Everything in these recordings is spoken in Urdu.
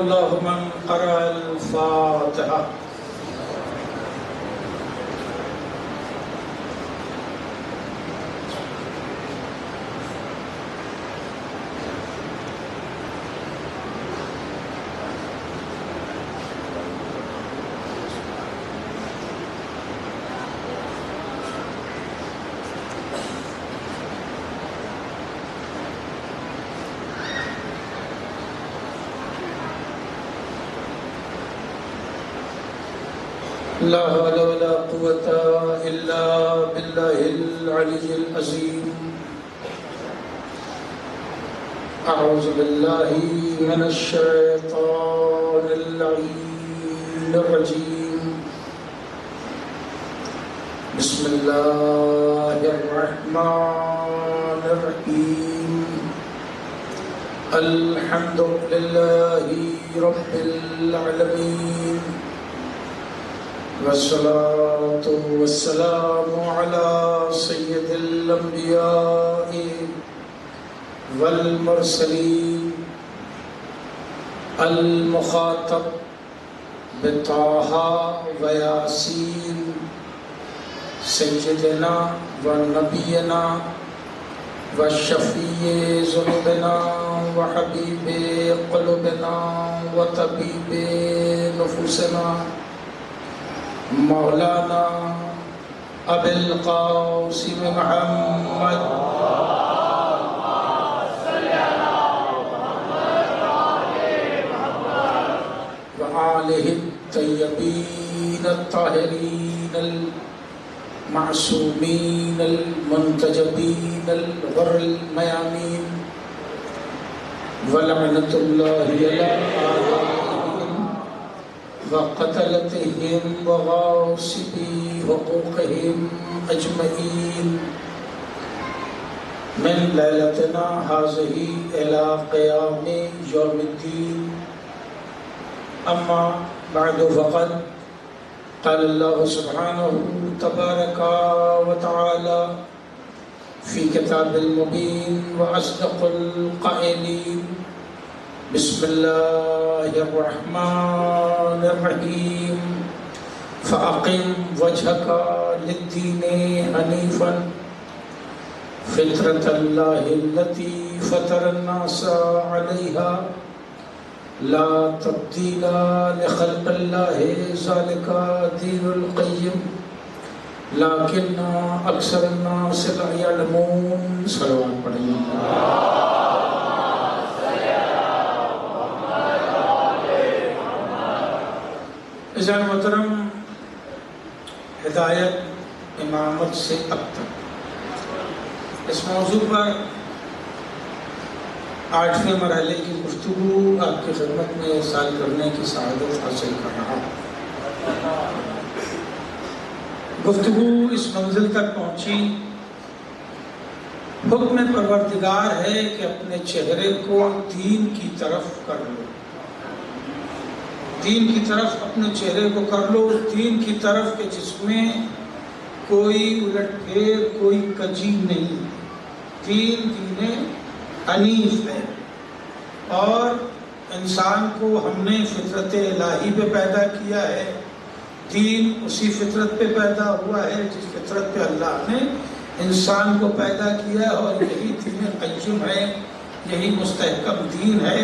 الله من قرأ الفاتحة. لا حول ولا قوة إلا بالله العلي العظيم. أعوذ بالله من الشيطان اللعين الرجيم. بسم الله الرحمن الرحيم. الحمد لله رب العالمين، والصلاة والسلام على سيد الأنبياء والمرسلين المخاطب بطه وياسين سيدنا ونبينا وشفيع ذنوبنا وحبيب قلوبنا وطبيب نفوسنا مولانا ابی القاسم محمد وآلہ الطیبین الطاہرین المعصومین المنتجبین الغر المیامین ولعنۃ اللہ علی اعدائہم وقتلتهم وغاصبي حقوقهم أجمعين من ليلتنا هذه إلى قيام يوم الدين. أما بعد فقد قال الله سبحانه تبارك وتعالى في كتاب المبين وأصدق القائلين. بسم الله الرحمن الرحيم. فأقم وجهك للدين حنيفا فطرة الله التي فطر الناس عليها لا تبديل لخلق الله ذلك دين القيم لكن أكثر الناس لا يعلمون. صلوات پڑھیں. عزیزان محترم، ہدایت امامت سے اب تک اس موضوع پر 8ویں مرحلے کی گفتگو آپ کی خدمت میں ارسال کرنے کی سعادت حاصل کر رہا ہوں. گفتگو اس منزل تک پہنچی، حکم پروردگار ہے کہ اپنے چہرے کو دین کی طرف کر لو. دین کی طرف اپنے چہرے کو کر لو، دین کی طرف کہ جس میں کوئی الٹ پھیر، کوئی کجی نہیں. دین حنیف ہے، اور انسان کو ہم نے فطرت الہی پہ پیدا کیا ہے. دین اسی فطرت پہ پیدا ہوا ہے جس فطرت پہ اللہ نے انسان کو پیدا کیا ہے، اور یہی دین قیم ہے، یہی مستحکم دین ہے.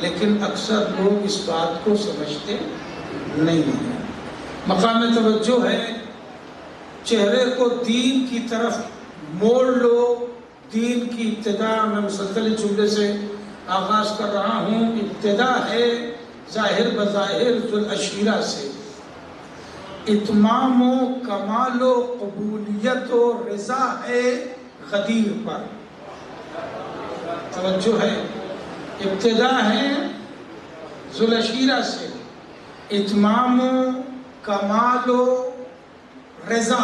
لیکن اکثر لوگ اس بات کو سمجھتے نہیں ہیں. مقام توجہ ہے چہرے کو دین کی طرف موڑ لو. دین کی ابتدا میں مسلسل جملے سے آغاز کر رہا ہوں. ابتدا ہے ظاہر بظاہر ذوالعشیرہ سے. اتمام و کمال و قبولیت و رضا ہے غدیر پر. توجہ ہے، ابتدا ہے ذوالعشیرہ سے، اتمام و کمال و رضا،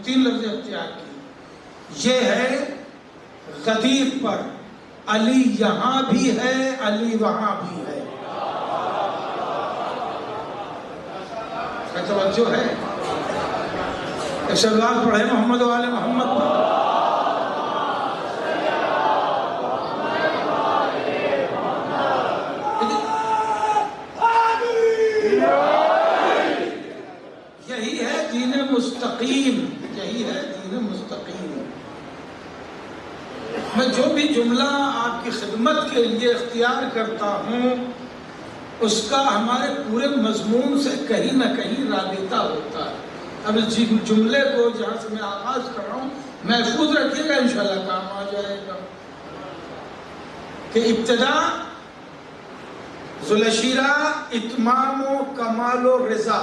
3 لفظ اختیار کی. یہ ہے غدیر پر. علی یہاں بھی ہے، علی وہاں بھی ہے. توجہ ہے. ایک سلوات پڑھیں محمد و آل محمد پر. یہی ہے دین مستقیم، یہی ہے دین مستقیم۔ میں جو بھی جملہ آپ کی خدمت کے لیے اختیار کرتا ہوں اس کا ہمارے پورے مضمون سے کہیں نہ کہیں رابطہ ہوتا ہے۔ اب اس جملے کو جہاں سے میں آغاز کر رہا ہوں محفوظ رکھیے گا، انشاءاللہ کام آ جائے گا، کہ ابتدا ذوالعشیرہ اتمام و کمال و رضا،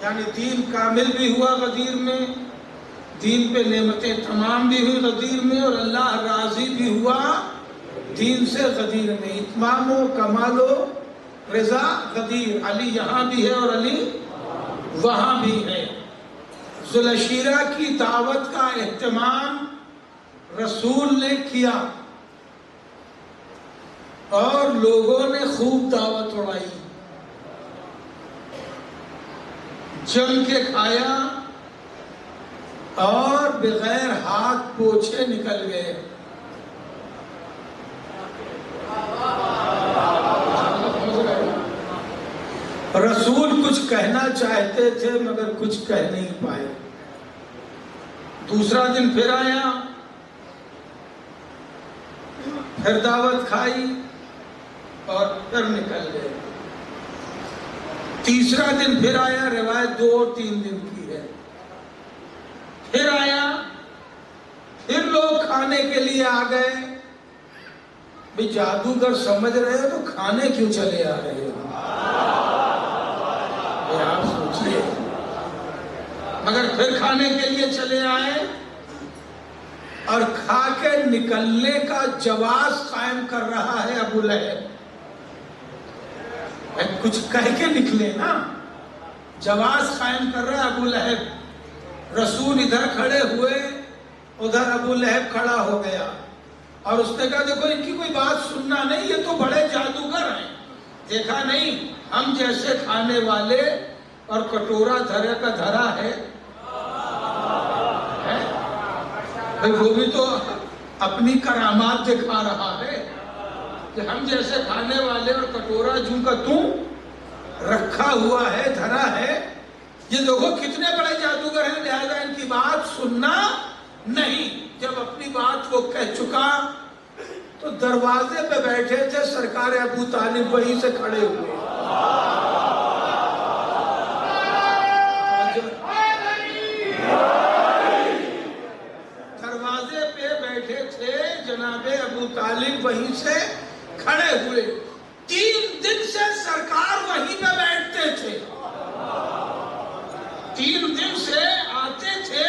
یعنی دین کامل بھی ہوا غدیر میں، دین پہ نعمتیں تمام بھی ہوئی غدیر میں، اور اللہ راضی بھی ہوا دین سے غدیر میں۔ اتمام و کمال و رضا غدیر، علی یہاں بھی ہے اور علی وہاں بھی ہے۔ ذوالعشیرہ کی دعوت کا اہتمام رسول نے کیا اور لوگوں نے خوب دعوت اڑائی، جم کے کھایا اور بغیر ہاتھ پوچھے نکل گئے۔ رسول کچھ کہنا چاہتے تھے مگر کچھ کہہ نہیں پائے۔ دوسرا دن پھر آیا، پھر دعوت کھائی اور پھر نکل گئے۔ تیسرا دن پھر آیا، روایت 2 اور 3 دن کی ہے، پھر آیا، پھر لوگ کھانے کے لیے آ گئے۔ بھی جادوگر سمجھ رہے ہو تو کھانے کیوں چلے آ رہے ہو؟ آپ سوچئے۔ مگر پھر کھانے کے لیے چلے آئے اور کھا کے نکلنے کا جواز قائم کر رہا ہے ابو لہب۔ کچھ کہہ کے نکلے نا، جواز قائم کر رہا ہے ابو لہب۔ رسول ادھر کھڑے ہوئے، ادھر ابو لہب کھڑا ہو گیا اور اس نے کہا دیکھو ان کی کوئی بات سننا نہیں، یہ تو بڑے جادوگر ہیں، دیکھا نہیں ہم جیسے کھانے والے اور کٹورا دھرے کا دھرا ہے، وہ بھی تو اپنی کرامات دکھا رہا ہے کہ ہم جیسے کھانے والے اور کٹورا جوں کا توں رکھا ہوا ہے، دھرا ہے، یہ دیکھو کتنے بڑے جادوگر ہیں، لہذا ان کی بات سننا نہیں۔ جب اپنی بات وہ کہہ چکا تو دروازے پہ بیٹھے تھے سرکار ابو طالب، وہیں سے کھڑے ہوئے۔ دروازے پہ بیٹھے تھے جناب ابو طالب، وہیں سے کھڑے ہوئے۔ 3 دن سے سرکار وہیں پہ بیٹھتے تھے، 3 دن سے آتے تھے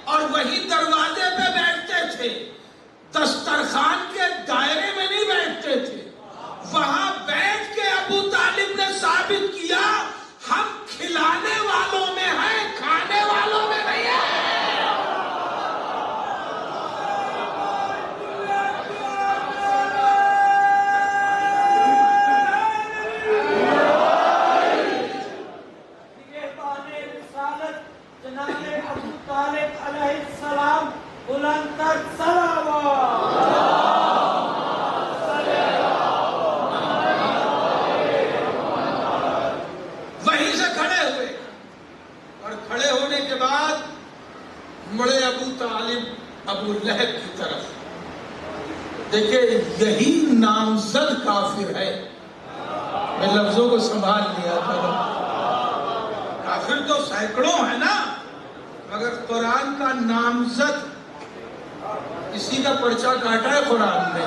اور وہیں دروازے پہ بیٹھتے تھے، دسترخوان کے دائرے میں نہیں بیٹھتے تھے۔ وہاں بیٹھ کے ابو طالب نے ثابت کیا ہم کھلانے والوں میں ہیں، کھانے والوں میں نہیں ہیں۔ وہیں سے کھڑے ہوئے اور کھڑے ہونے کے بعد مڑے ابو طالب ابو لہب کی طرف۔ دیکھیں یہی نامزد کافر ہے، میں لفظوں کو سنبھال لیا کرو، کافر تو سینکڑوں ہے نا، مگر قرآن کا نامزد اسی کا پرچہ کاٹا ہے قرآن نے،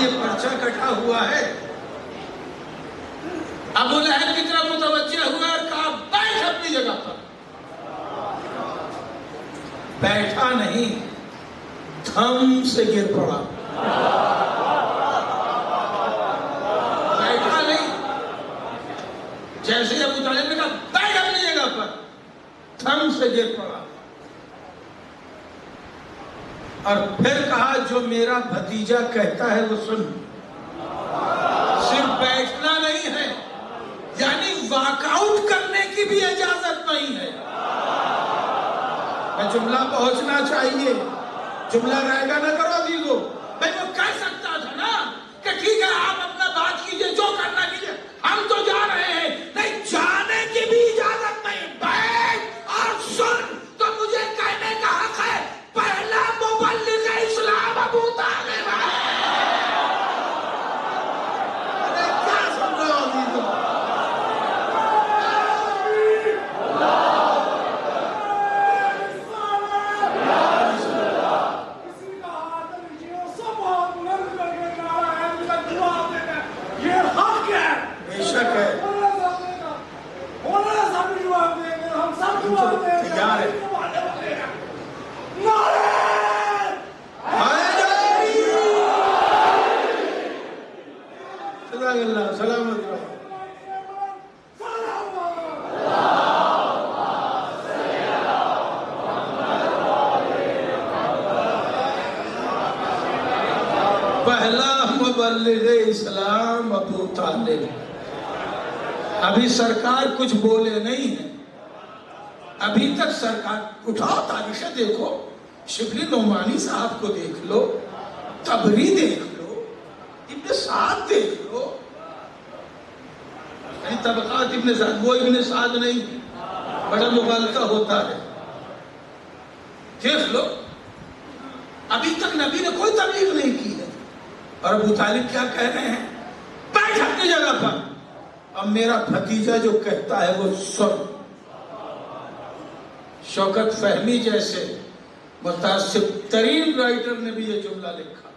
یہ پرچہ کٹا ہوا ہے۔ ابو لہب کی طرف متوجہ ہوا اور کہا بیٹھ اپنی جگہ پر۔ بیٹھا نہیں، دھم سے گر پڑا۔ بیٹھا نہیں، جیسے ابو طالب نے کہا بیٹھ اپنی جگہ پر، دھم سے گر پڑا اور پھر کہا جو میرا بھتیجا کہتا ہے وہ سن۔ صرف بیٹھنا نہیں ہے، یعنی واک آؤٹ کرنے کی بھی اجازت نہیں ہے۔ میں جملہ پہنچنا چاہیے، جملہ رہ گا نہ کرو عزیزو۔ میں وہ کہہ سکتا تھا نا کہ ٹھیک ہے آپ اپنا بات کیجئے، جو کرنا کیجئے، ہم تو جا رہے ہیں، نہیں جا تیار ہے. اللہ سلامت رہو. پہلا مبلغ اسلام ابو طالب. ابھی سرکار کچھ بولے نہیں ہے. ابھی تک سرکار اٹھاؤ تاریخ دیکھو، شبلی نعمانی صاحب کو دیکھ لو، تبری دیکھ لو، ابن سعد دیکھ لو. طبقات ابن سعد، وہ ابن سعد نہیں، بڑا مغالطہ ہوتا ہے. دیکھ لو، ابھی تک نبی نے کوئی تبلیغ نہیں کی ہے. اور ابو طالب کیا کہہ رہے ہیں؟ بیٹھ اپنی جگہ پر. اب میرا بھتیجا جو کہتا ہے وہ سن. شوکت فہمی جیسے متعصب ترین رائٹر نے بھی یہ جملہ لکھا.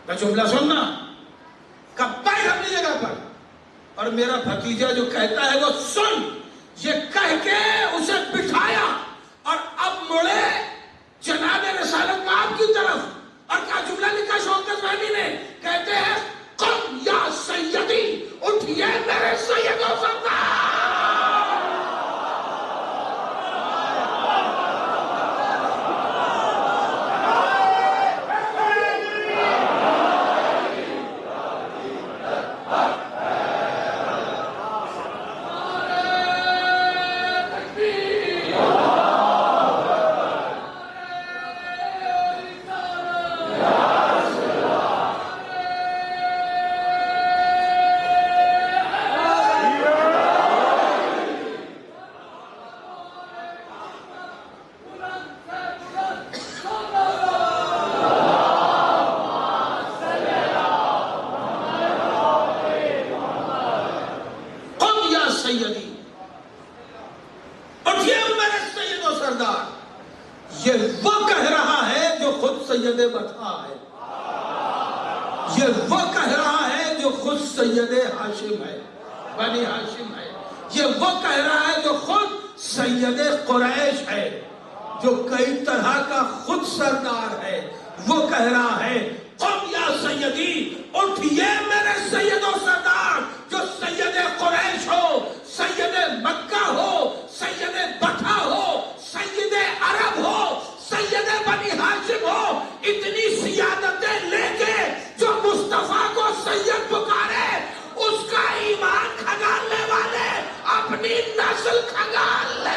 میں جملہ سننا، کب بیٹھ اپنی جگہ پر. اور میرا بھتیجا جو کہتا ہے وہ سن. یہ کہہ کے اسے بٹھایا اور اب مڑے جناب رسالت مآب کی طرف. اور کیا جملہ لکھا شوکت فہمی نے؟ کہتے ہیں قم یا سیدی، اٹھئے میرے سید و سردار. یہ وہ کہہ رہا ہے جو خود سید بطحا ہے. یہ وہ کہہ رہا ہے جو خود سید ہاشم ہے، بنی ہاشم ہے. یہ وہ کہہ رہا ہے جو خود سید قریش ہے، جو کئی طرح کا خود سردار ہے. وہ کہہ رہا ہے قم یا سیدی، اٹھئے میرے سید و سردار، جو سید قریش ہو، سید مکہ ہو، سید بطحا ہو، سید عرب ہو، سید بنی ہاشم ہو. اتنی سیادتیں لے کے جو مصطفیٰ کو سید پکارے، اس کا ایمان کھنگالنے والے اپنی نسل کھنگال لے.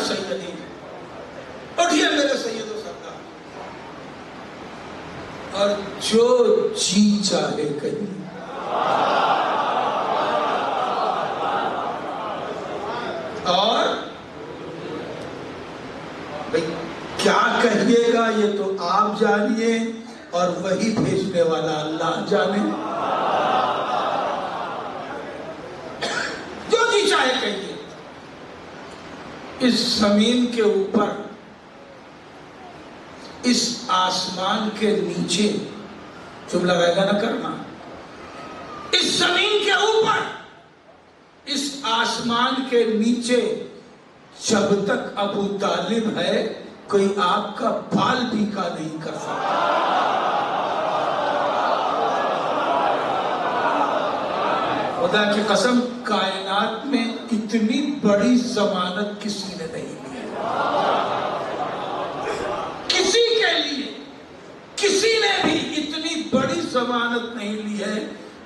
سیدی، اٹھئے میرے سید و سردار، اور جو جی چاہے کہیں. اور بھئی کیا کہیے گا یہ تو آپ جانیے، اور وہی بھیجنے والا اللہ جانے. جو جی چاہے کہیے. اس زمین کے اوپر، اس آسمان کے نیچے، جملہ رہے گا نہ کرنا، اس زمین کے اوپر، اس آسمان کے نیچے، جب تک ابو طالب ہے کوئی آپ کا بال بیکا نہیں کر سکتا. خدا کی قسم، کائنات میں اتنی بڑی ضمانت کسی نے نہیں لی. کسی کے لیے کسی نے بھی اتنی بڑی ضمانت نہیں لی ہے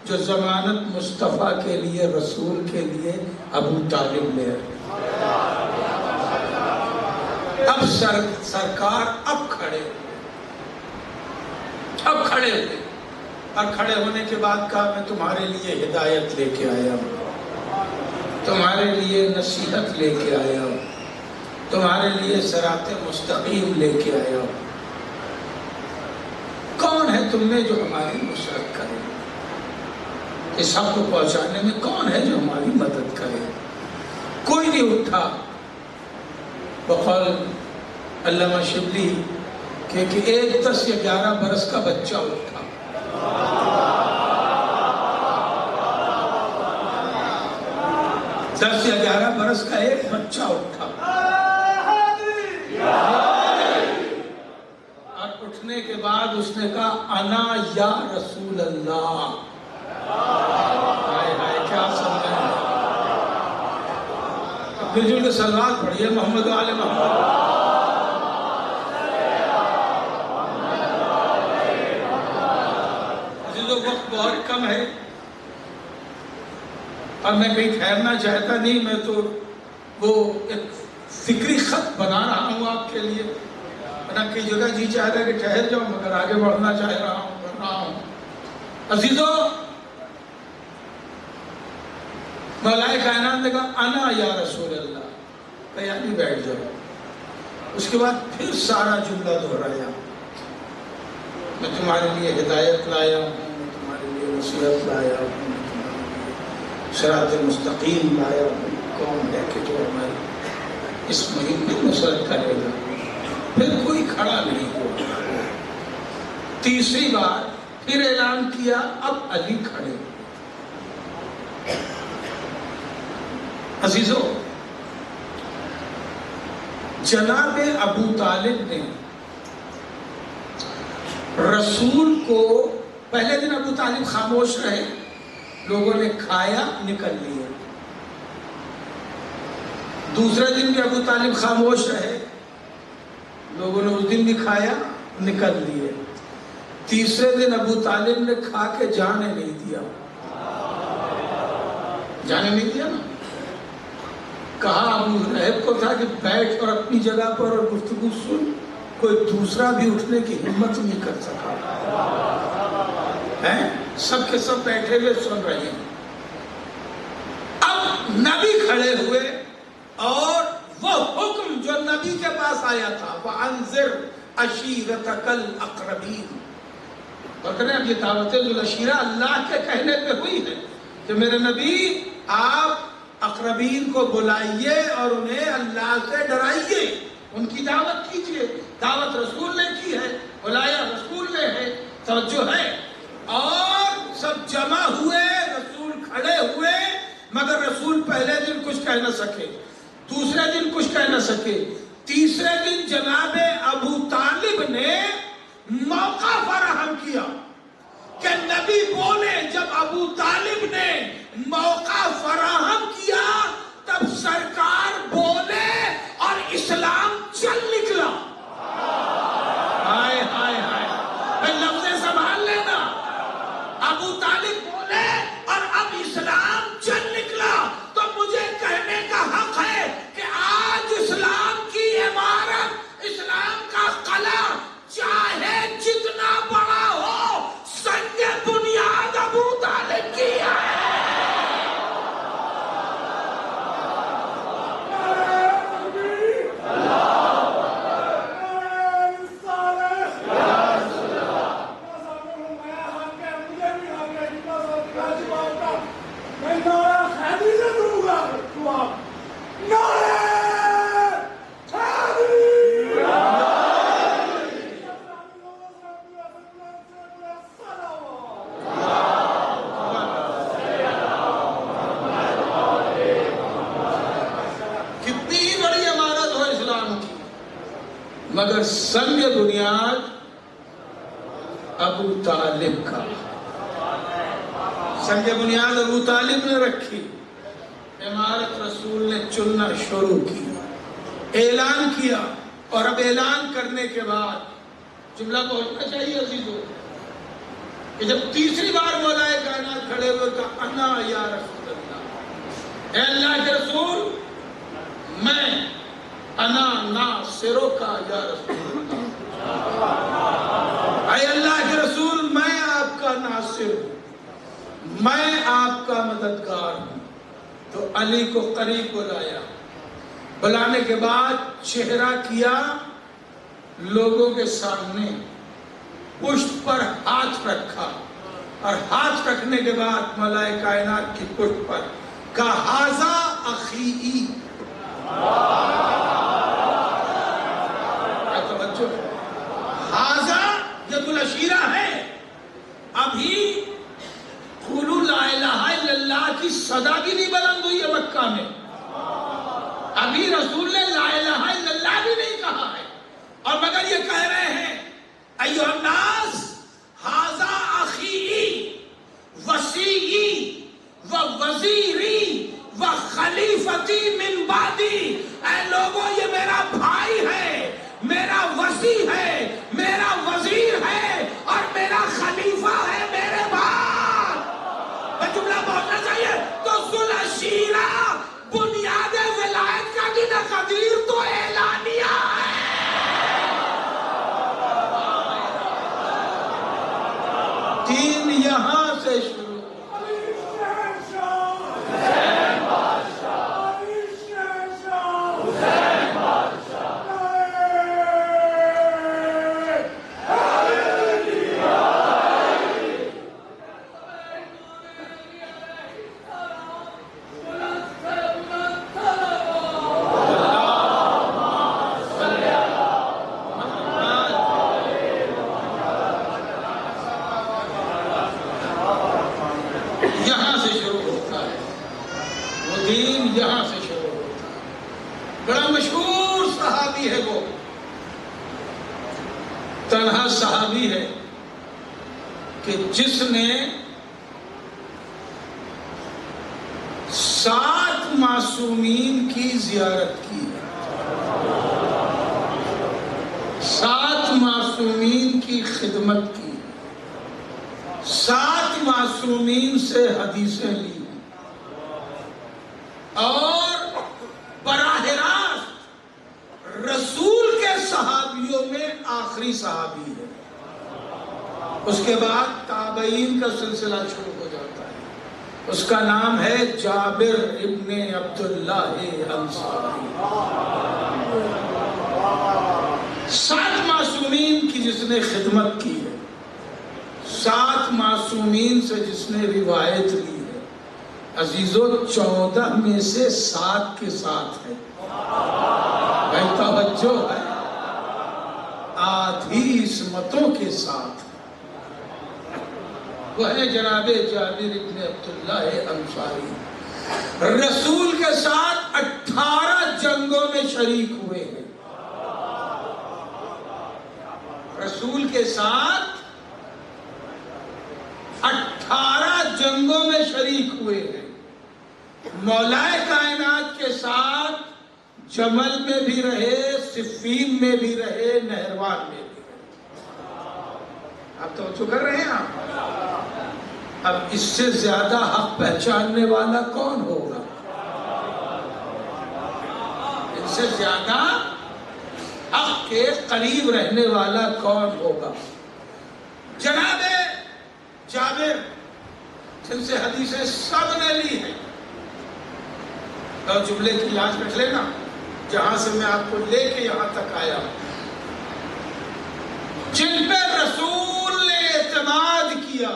جو ضمانت مصطفیٰ کے لیے، رسول کے لیے ابو طالب لے. اب سرکار اب کھڑے ہوئے. اور کھڑے ہونے کے بعد کہا میں تمہارے لیے ہدایت لے کے آیا ہوں، تمہارے لیے نصیحت لے کے آیا ہوں، تمہارے لیے صراط مستقیم لے کے آیا ہوں۔ کون ہے تم میں جو ہماری نصرت کرے؟ اس حق کو پہنچانے میں کون ہے جو ہماری مدد کرے؟ کوئی نہیں اٹھا۔ بقول علامہ شبلی کہ ایک 10 یا 11 برس کا بچہ اٹھا۔ 10 یا 11 برس کا ایک بچہ اٹھا، اور اٹھنے کے بعد اس نے کہا انا یا رسول اللہ۔ ہائے ہائے کیا سمجھیں، مل کے صلوات پڑھیے محمد آل محمد۔ وقت بہت کم ہے اور میں کہیں ٹھہرنا چاہتا نہیں، میں تو وہ ایک فکری خط بنا رہا ہوں آپ کے لیے، ورنہ کئی جگہ جی چاہ رہا ہے کہ ٹھہر جاؤں، مگر آگے بڑھنا چاہ رہا ہوں، کر رہا ہوں۔ عزیزو، مولا کائنات نے کہا انا یا رسول اللہ، یعنی بیٹھ جاؤ۔ اس کے بعد پھر سارا جملہ دہرایا، میں تمہارے لیے ہدایت لایا ہوں، نصیحت لایا ہوں، صراط مستقیم لایا ہوں۔ کون ہے کہ جو ہماری اس مہم میں نصرت کرے گا؟ پھر کوئی کھڑا نہیں ہوا۔ تیسری بار پھر اعلان کیا، اب علی کھڑے۔ عزیزو، جناب ابو طالب نے رسول کو، پہلے دن ابو طالب خاموش رہے، لوگوں نے کھایا نکل لیے۔ دوسرے دن بھی ابو طالب خاموش رہے، لوگوں نے اس دن بھی کھایا نکل لیے۔ تیسرے دن ابو طالب نے کھا کے جانے نہیں دیا، جانے نہیں دیا نا۔ کہا ابو لہب کو تھا کہ بیٹھ اور اپنی جگہ پر اور گفتگو سن، کوئی دوسرا بھی اٹھنے کی ہمت نہیں کر سکا۔ سب کے سب بیٹھے ہوئے سن رہے ہیں۔ اب نبی کھڑے ہوئے اور وہ حکم جو نبی کے پاس آیا تھا، وَأَنذِرْ عَشِيرَتَكَ الْأَقْرَبِينَ، اور کہنے اب یہ دعوت ذوالعشیرہ اللہ کے کہنے پہ ہوئی ہے کہ میرے نبی آپ اقربین کو بلائیے اور انہیں اللہ سے ڈرائیے، ان کی دعوت کیجئے۔ دعوت رسول نے کی ہے، بلایا رسول نے ہے، توجہ ہے۔ اور سب جمع ہوئے، رسول کھڑے ہوئے، مگر رسول پہلے دن کچھ کہہ نہ سکے، دوسرے دن کچھ کہہ نہ سکے، تیسرے دن جناب ابو طالب نے موقع فراہم کیا کہ نبی بولے۔ جب ابو طالب نے موقع فراہم کیا تب سرکار بولے اور اسلام چل نکلا۔ ہائے ہائے ہائے، میں لفظیں سنبھال لینا۔ ابو طالب بولے اور اب اسلام چل نکلا، تو مجھے کہنے کا حق ہے کہ آج اسلام کی عمارت، اسلام کا قلعہ چاہے جتنا بڑا ہو، سنگ بنیاد ابو طالب کی ہے۔ مگر سنگ بنیاد ابو طالب کا، سنگ بنیاد ابو طالب نے رکھی، عمارت رسول نے چننا شروع کی، اعلان کیا۔ اور اب اعلان کرنے کے بعد جملہ پہنچنا چاہیے عزیزو کہ جب تیسری بار مولا کائنات کھڑے ہوئے کہا انا یا رسول اللہ، اے اللہ کے رسول، میں انا ناصرو کا یا رسول اللہ، اے اللہ کے رسول میں آپ کا ناصر میں آپ کا مددگار ہوں. تو علی کو قریب بلایا. بلانے کے بعد چہرہ کیا لوگوں کے سامنے, پشت پر ہاتھ رکھا, اور ہاتھ رکھنے کے بعد ملائے کائنات کی پشت پر کہا ھذا اخی. توجہ, ھذا ید العشیرہ ہے. ابھی قولوا لا الہ الا اللہ کی صدا بھی نہیں بلند ہوئی ہے مکہ میں. ابھی رسول نے لا الہ الا اللہ بھی نہیں کہا ہے, اور مگر یہ کہہ رہے ہیں ایھا الناس ھذا اخی وصی و وزیری و خلیفتی من بعدی. اے لوگوں, یہ میرا بھائی ہے, میرا وصی ہے, میرا وزیر ہے, اور میرا خلیفہ ہے میرے بعد. میں جملہ بولنا چاہیے تو ذوالعشیرہ بنیاد ولایت کا بھی تقدیر تو اعلانیہ ہے. دین یہاں سے شروع. یہاں سے شروع ہوتا ہے وہ دین, یہاں سے شروع ہوتا ہے. بڑا مشہور صحابی ہے وہ, تنہا صحابی ہے کہ جس نے 7 معصومین کی زیارت کی. 7 معصومین کی خدمت کی, 7 معصومین سے حدیثیں لی, اور براہ راست رسول کے صحابیوں میں آخری صحابی ہے. اس کے بعد تابعین کا سلسلہ شروع ہو جاتا ہے. اس کا نام ہے جابر ابن عبداللہ انصاری. 7 معصومین کی جس نے خدمت کی ہے, 7 معصومین سے جس نے روایت لی ہے. عزیزو, 14 میں سے 7 کے ساتھ ہے. بھائی توجہ ہے, آدھی عصمتوں کے ساتھ. وہ ہے جناب جابر ابن عبداللہ انصاری. رسول کے ساتھ 18 جنگوں میں شریک ہوئے ہیں. رسول کے ساتھ 18 جنگوں میں شریک ہوئے ہیں. مولا کائنات کے ساتھ جمل میں بھی رہے, صفین میں بھی رہے, نہروان میں بھی رہے. آپ توجہ کر رہے ہیں آپ؟ اب اس سے زیادہ حق پہچاننے والا کون ہوگا؟ اس سے زیادہ حق کے قریب رہنے والا کون ہوگا؟ جناب جابر جن سے حدیثیں سب نے لی ہیں. اور جملے کی لاج رکھ لینا, جہاں سے میں آپ کو لے کے یہاں تک آیا, جن پہ رسول نے اعتماد کیا,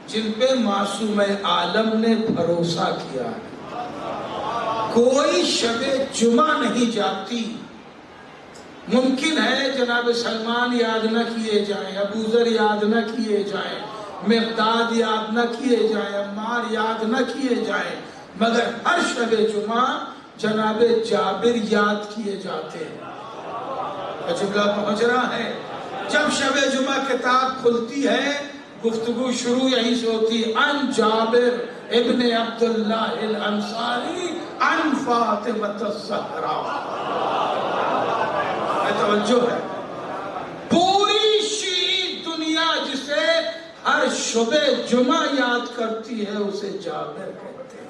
جن پہ معصوم عالم نے بھروسہ کیا. کوئی شب جمعہ نہیں جاتی. ممکن ہے جناب سلمان یاد نہ کیے جائیں, ابو ذر یاد نہ کیے جائیں, مقداد یاد نہ کیے جائیں, عمار یاد نہ کیے جائیں, مگر ہر شب جمعہ جناب جابر یاد کیے جاتے ہیں. جملہ پہنچ رہا ہے. جب شب جمعہ کتاب کھلتی ہے, گفتگو شروع یہیں سے ہوتی, ان جابر ابن عبداللہ الانصاری ان فاطمۃ الزہرا. توجہ ہے, پوری شیعی دنیا جسے ہر شب جمعہ یاد کرتی ہے اسے جابر کہتے ہیں.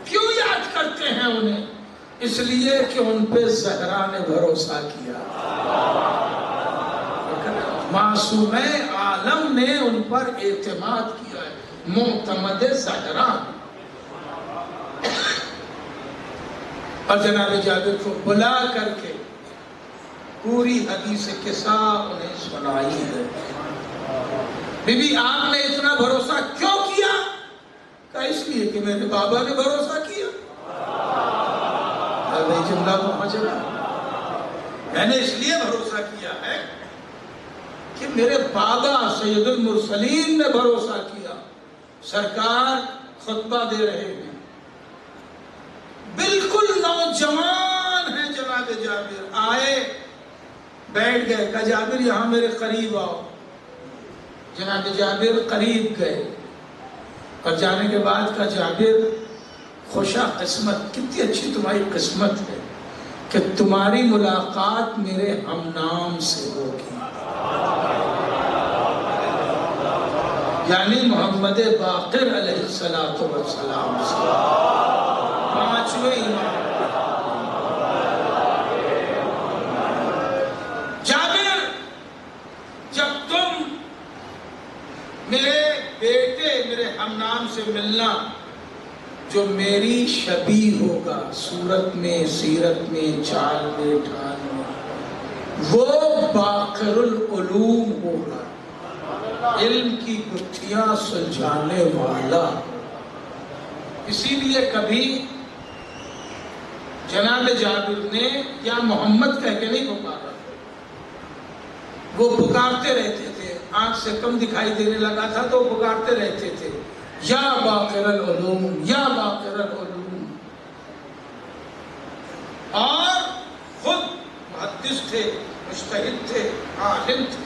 کیوں یاد کرتے ہیں انہیں؟ اس لیے کہ ان پہ زہرا نے بھروسہ کیا. معصوم عالم نے ان پر اعتماد کیا ہے، معتمد زہرا۔ اور جناب جابر کو بلا کر کے پوری حدیث قصہ انہیں سنائی ہے۔ بی بی آپ نے اتنا بھروسہ کیوں کیا؟ کہا اس لیے کہ میرے بابا نے بھروسہ کیا۔ جملہ پہنچ رہا، میں نے اس لیے بھروسہ کیا ہے کہ میرے بابا سید المرسلین نے بھروسہ کیا۔ سرکار خطبہ دے رہے ہیں، بالکل نوجوان ہیں جناب جابر، آئے بیٹھ گئے، کہا جابر یہاں میرے قریب آؤ۔ جناب جابر قریب گئے اور جانے کے بعد کہا جابر خوشا قسمت، کتنی اچھی تمہاری قسمت ہے کہ تمہاری ملاقات میرے ہم نام سے ہوگی، یعنی محمد باقر علیہ السلام سے، پانچویں امام۔ جابر جب تم میرے بیٹے میرے ہم نام سے ملنا، جو میری شبیہ ہوگا صورت میں، سیرت میں، چال میں، ڈھال میں، وہ باقر العلوم ہوگا، علم کی گتھیاں سلجھانے والا۔ اسی لیے کبھی جناب جابر نے یا محمد کہہ کے نہیں پکارا، وہ پکارتے رہتے تھے، آنکھ سے کم دکھائی دینے لگا تھا تو وہ پکارتے رہتے تھے یا باقر العلوم، یا باقر العلوم۔ اور خود محدث تھے، مجتہد تھے، عالم تھے،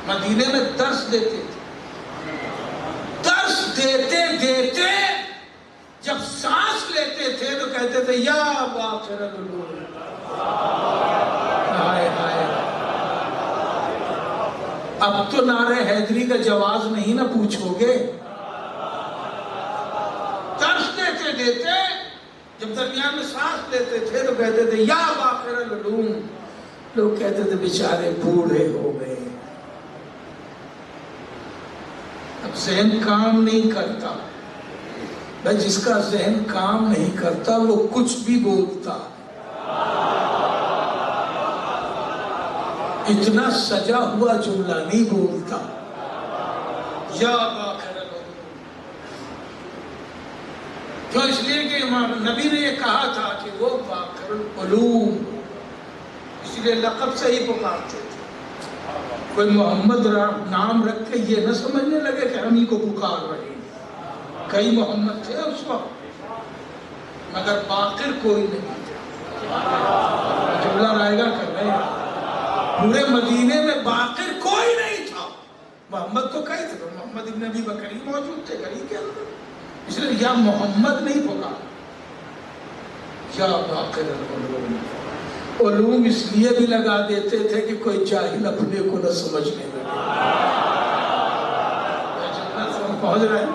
مدینے میں درس دیتے تھے۔ درس دیتے دیتے جب سانس لیتے تھے تو کہتے تھے یا باقر العلوم۔ ہائے ہائے، اب تو نعرہ حیدری کا جواز نہیں نہ پوچھو گے۔ درس دیتے دیتے جب درمیان میں سانس لیتے تھے تو کہتے تھے یا باقر العلوم۔ لوگ کہتے تھے بیچارے بوڑھے ہو گئے، اب ذہن کام نہیں کرتا۔ بھائی جس کا ذہن کام نہیں کرتا وہ کچھ بھی بولتا، اتنا سجا ہوا جملہ نہیں بولتا۔ یا باقر العلوم، کیوں؟ اس لیے کہ امام نبی نے یہ کہا تھا کہ وہ باقر العلوم، اس لیے لقب سے ہی پکارتے تھے۔ کوئی محمد نام رکھ کے یہ نہ سمجھنے لگے کہ ہم ہی کو پکار رہے ہیں، کئی محمد تھے اس وقت مگر باقر کوئی نہیں تھا۔ جملہ رائے گا کر رہے ہیں، پورے مدینے میں باقر کوئی نہیں تھا۔ محمد تو کئی تھے، محمد ابن ابی بکر موجود تھے گھر کے اندر، اس لیے یا محمد نہیں پکارا، یا باقر العلوم۔ علوم اس لیے بھی لگا دیتے تھے کہ کوئی جاہل اپنے کو نہ سمجھنے لگے۔ پہنچ رہے ہیں،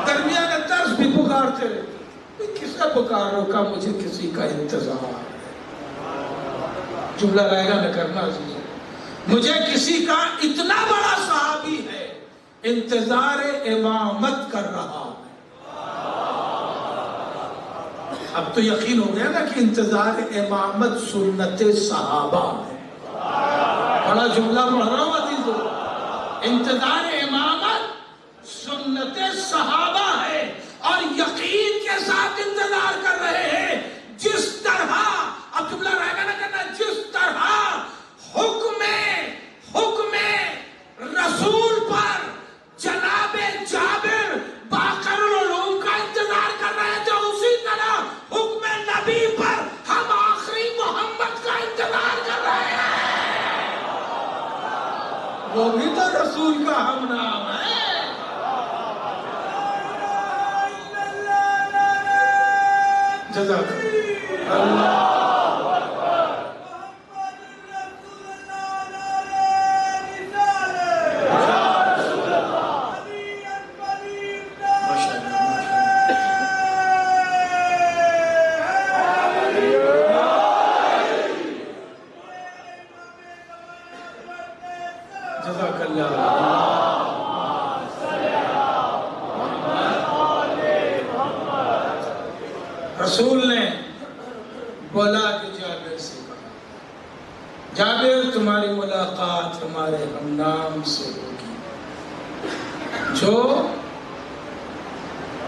درمیان درس بھی پکارتے رہتے، کسے پکارو کا مجھے کسی کا انتظار ہے۔ جملہ رہے گا نہ کرنا عزیز، مجھے کسی کا اتنا بڑا صحابی ہے انتظار امامت کر رہا ہے۔ اب تو یقین ہو گیا نا کہ انتظار امامت سنت صحابہ ہے۔ بڑا جملہ پڑھ رہا ہوں عزیزو، انتظار امامت سنت صحابہ ہے، اور یقین کے ساتھ انتظار کر رہے ہیں۔ جس طرح، اب جملہ رہے گا نہ کرنا، جس طرح حکم رسول پر جناب جابر باقر العلوم کا انتظار کر رہے ہیں، جو اسی طرح حکم نبی پر ہم آخری محمد کا انتظار کر رہے ہیں۔ وہ بھی تو رسول کا ہم نام ہے۔ جزاک اللہ۔ جزاک اللہ. رسول نے بولا کہ جابر سے کہا، جابر تمہاری ملاقات ہمارے ہم نام سے ہوگی جو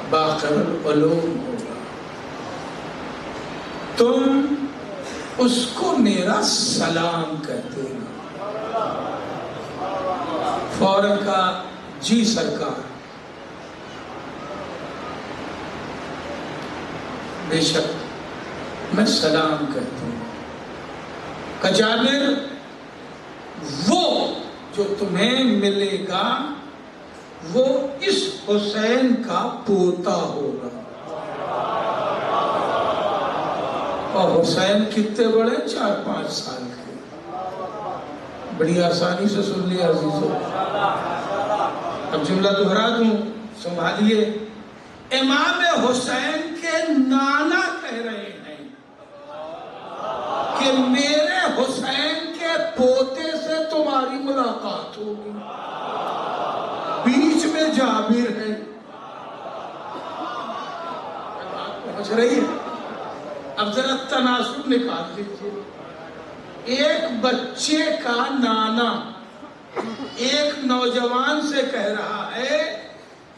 باقر العلوم ہوگا، تم اس کو میرا سلام کہتے ہیں. فوراً کہا جی سرکار. بے شک میں سلام کرتا ہوں. کہ جابر وہ جو تمہیں ملے گا وہ اس حسین کا پوتا ہوگا. اور حسین کتنے بڑے؟ 4-5 سال کے. بڑی آسانی سے سن لیا عزیزو. اب جملہ دہرا دوں، سنبھالیے. امام حسین کے نانا کہہ رہے ہیں کہ میرے حسین کے پوتے سے تمہاری ملاقات ہوگی. بیچ میں جابر ہے. پہنچ رہی ہے؟ اب ذرا تناسب نکال لیجیے. ایک بچے کا نانا ایک نوجوان سے کہہ رہا ہے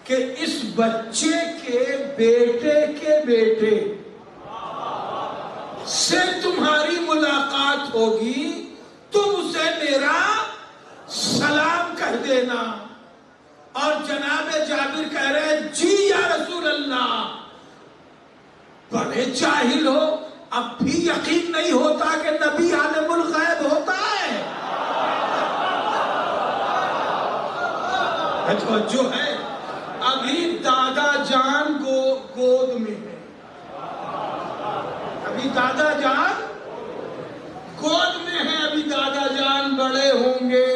کہ اس بچے کے بیٹے سے تمہاری ملاقات ہوگی، تم اسے میرا سلام کہہ دینا. اور جناب جابر کہہ رہے ہیں جی یا رسول اللہ. بڑے جاہل ہو، اب بھی یقین نہیں ہوتا کہ نبی عالم الغیب ہوتا ہے. جو ہے ابھی دادا جان گود میں ہے. ابھی دادا جان گود میں ہے. ابھی دادا جان بڑے ہوں گے،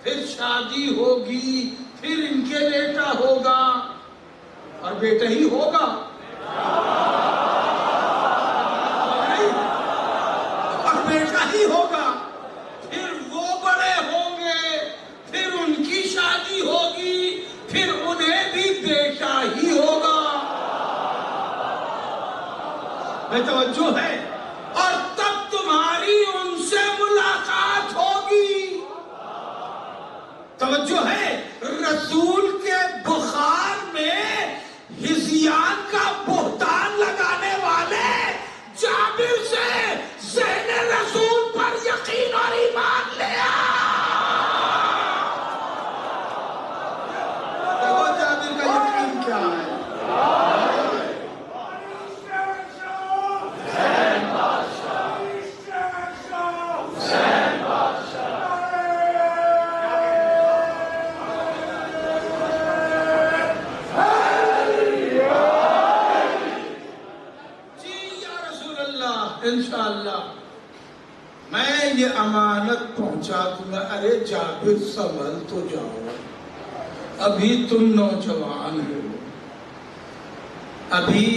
پھر شادی ہوگی، پھر ان کے بیٹا ہوگا، اور بیٹا ہی ہوگا، اور بیٹا ہی ہوگا. پھر وہ بڑے ہوں گے، پھر ان کی شادی ہوگی، پھر انہیں بھی بیٹا ہی ہوگا. میں توجہ ہے. اور تب تمہاری ان سے ملاقات ہوگی. توجہ ہے. رسول کے بخار میں ہذیان کا بہتان لگانے والے جابر سے ذہن رسول پر یقین اور ایمان لیا. جابر کا یقین کیا ہے؟ انشاءاللہ میں یہ امانت پہنچا دوں گا. ارے جابر سنبھل تو جاؤ، ابھی تم نوجوان ہو، ابھی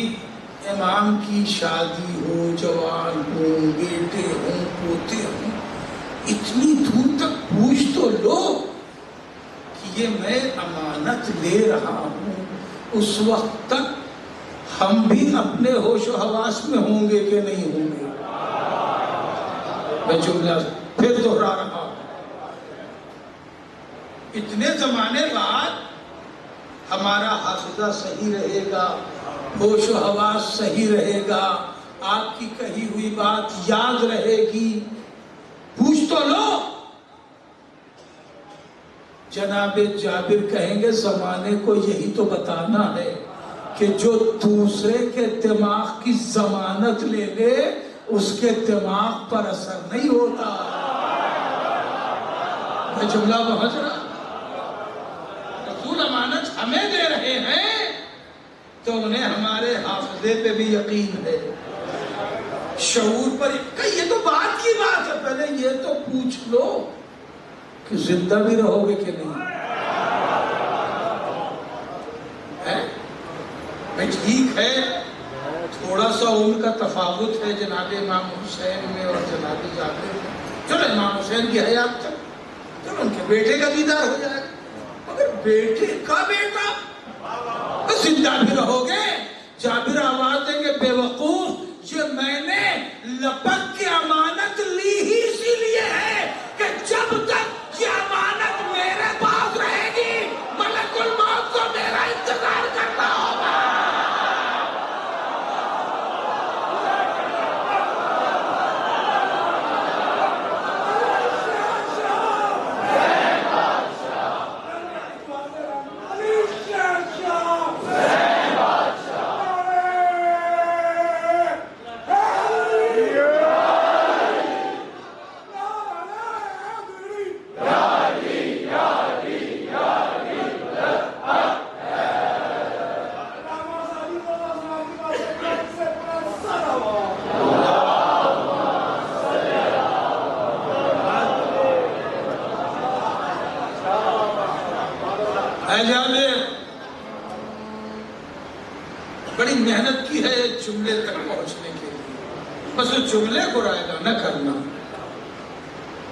امام کی شادی ہو، جوان ہو، بیٹے ہوں، پوتے ہوں. اتنی دور تک پوچھ تو لو کہ یہ میں امانت لے رہا ہوں. اس وقت تک ہم بھی اپنے ہوش و حواس میں ہوں گے کہ نہیں ہوں گے؟ میں جملہ پھر دہرا رہا ہوں. اتنے زمانے بعد ہمارا حافظہ صحیح رہے گا، ہوش و حواس صحیح رہے گا، آپ کی کہی ہوئی بات یاد رہے گی. پوچھ تو لو. جناب جابر کہیں گے زمانے کو یہی تو بتانا ہے کہ جو دوسرے کے دماغ کی ضمانت لے لے اس کے دماغ پر اثر نہیں ہوتا. میں جملہ پہنچ رہا. رسول امانت ہمیں دے رہے ہیں تو انہیں ہمارے حافظے پہ بھی یقین ہے، شعور پر. کہ یہ تو بات کی بات ہے، پہلے یہ تو پوچھ لو کہ زندہ بھی رہو گے کہ نہیں. ٹھیک ہے تھوڑا سا ان کا تفاوت ہے جناب امام حسین میں اور جناب جابر میں. چلو امام حسین کی حیات تک، چلو ان کے بیٹے کا دیدار ہو جائے گا، مگر بیٹے کا بیٹا زندہ بھی رہو گے۔ جابر آواز دیں گے بے وقوف، یہ میں نے لپک کی امانت لی ہی اسی لیے ہے کہ جب تک یہ امانت میرے پاس رہے گی ملک الموت کو میرا انتظار کرنا ہوگا۔ بڑی محنت کی ہے ایک جملے تک پہنچنے کے لیے، بس اس جملے کو رائگاں نہ کرنا۔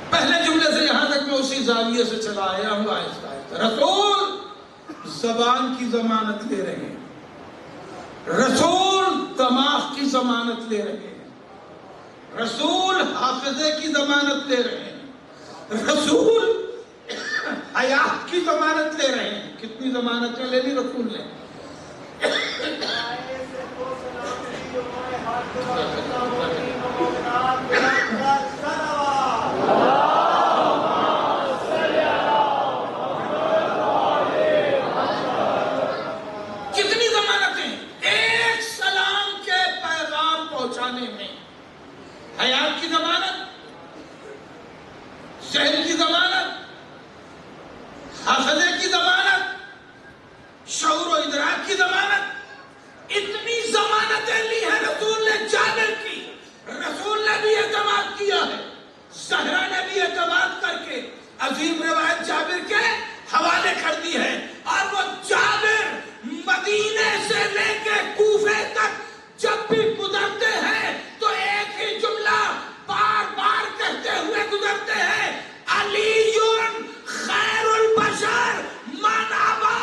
پہلے جملے سے یہاں تک میں اسی زاویے سے چلا آیا ہوں آہستہ آہستہ۔ رسول زبان کی ضمانت لے رہے ہیں، رسول دماغ کی ضمانت لے رہے ہیں، رسول حافظے کی ضمانت لے رہے ہیں، رسول حیات کی ضمانت لے رہے ہیں۔ کتنی ضمانتیں لے لی رسول نے؟ کتنی ضمانتیں؟ ایک سلام کے پیغام پہنچانے میں حیات کی ضمانت، ذہن کی ضمانت، حافظے کی ضمانت، شعور و ادراک کی ضمانت، اتنی ضمانتیں لی ہیں رسول نے جابر کی۔ رسول نے بھی اعتماد کیا ہے، زہرا نے بھی اعتماد کر کے عظیم روایت جابر کے حوالے کر دی ہے، اور وہ جابر مدینے سے لے کے کوفے تک جب بھی گزرتے ہیں تو ایک ہی جملہ بار بار کہتے ہوئے گزرتے ہیں، علی خیر البشر من ابا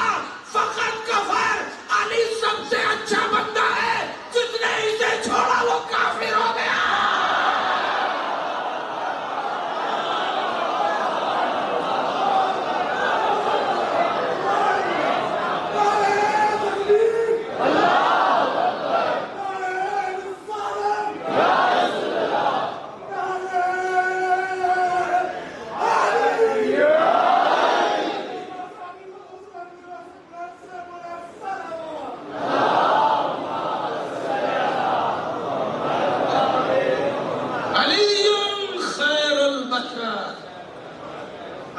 فقط کفر۔ علی سب سے اچھا بندہ ہے، جس نے اسے چھوڑا وہ کافر ہو گیا۔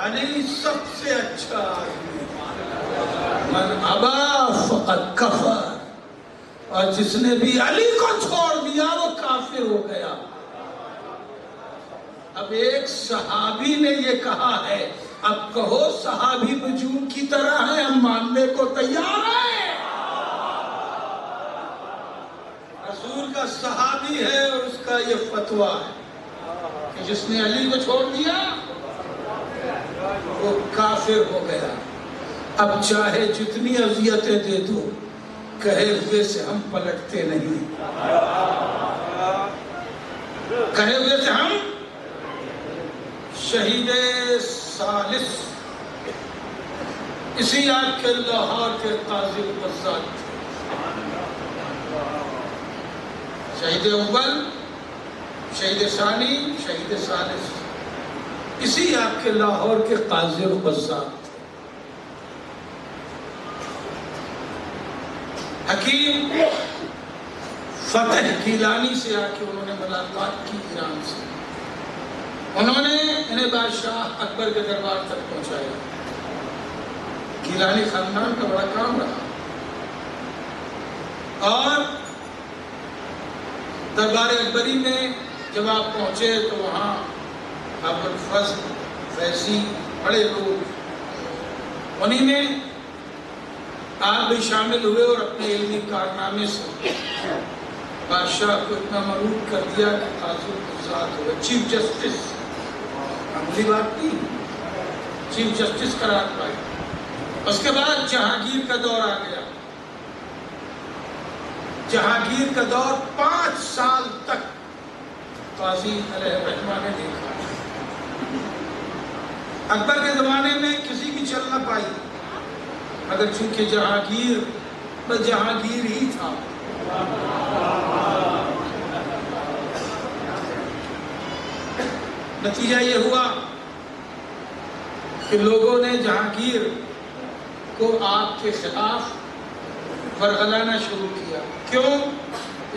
علی سب سے اچھا آدمی، من ابا فقط کفر، اور جس نے بھی علی کو چھوڑ دیا وہ کافر ہو گیا۔ اب ایک صحابی نے یہ کہا ہے، اب کہو صحابی نجوم کی طرح ہے، ہم ماننے کو تیار ہیں۔ رسول کا صحابی ہے اور اس کا یہ فتویٰ ہے کہ جس نے علی کو چھوڑ دیا وہ کافر ہو گیا۔ اب چاہے جتنی اذیتیں دے دو، کہے ہوئے سے ہم پلٹتے نہیں، کہے ہوئے سے ہم۔ شہید ثالث اسی آج کے لاہور کے قاضی القضات تھے، شہید اول، شہید ثانی، شہید ثالث، اسی آپ کے لاہور کے قاضی القضات تھے۔ حکیم فتح گیلانی سے آ کے انہوں نے ملاقات کی ایران سے، انہوں نے انہیں بادشاہ اکبر کے دربار تک پہنچایا۔ گیلانی خاندان کا بڑا کام رہا، اور دربار اکبری میں جب آپ پہنچے تو وہاں ابو الفضل فیضی بڑے لوگ، انہی میں آپ بھی شامل ہوئے اور اپنے علمی کارنامے سے بادشاہ کو اتنا مرعوب کر دیا کہ قاضی القضات ہوئے چیف جسٹس۔ معمولی بات نہیں، چیف جسٹس قرار پائے. اس کے بعد جہانگیر کا دور آ گیا. جہانگیر کا دور 5 سال تک قاضی علیہ الرحمہ نے دیکھا. اکبر کے زمانے میں کسی کی چل نہ پائی، مگر چونکہ جہانگیر بس جہانگیر ہی تھا. نتیجہ یہ ہوا کہ لوگوں نے جہانگیر کو آپ کے خلاف ورغلانا شروع کیا. کیوں؟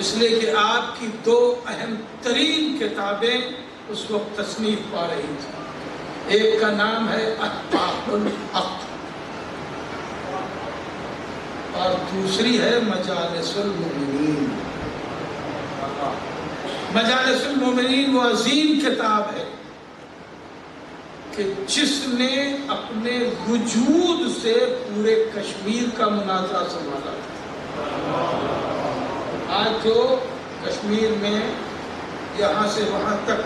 اس لیے کہ آپ کی 2 اہم ترین کتابیں اس وقت تصنیف پا رہی تھیں. ایک کا نام ہے احقاق الحق اور دوسری ہے مجالس المومنین. مجالس المومنین وہ عظیم کتاب ہے کہ جس نے اپنے وجود سے پورے کشمیر کا مناظرہ سنبھالا. آج جو کشمیر میں یہاں سے وہاں تک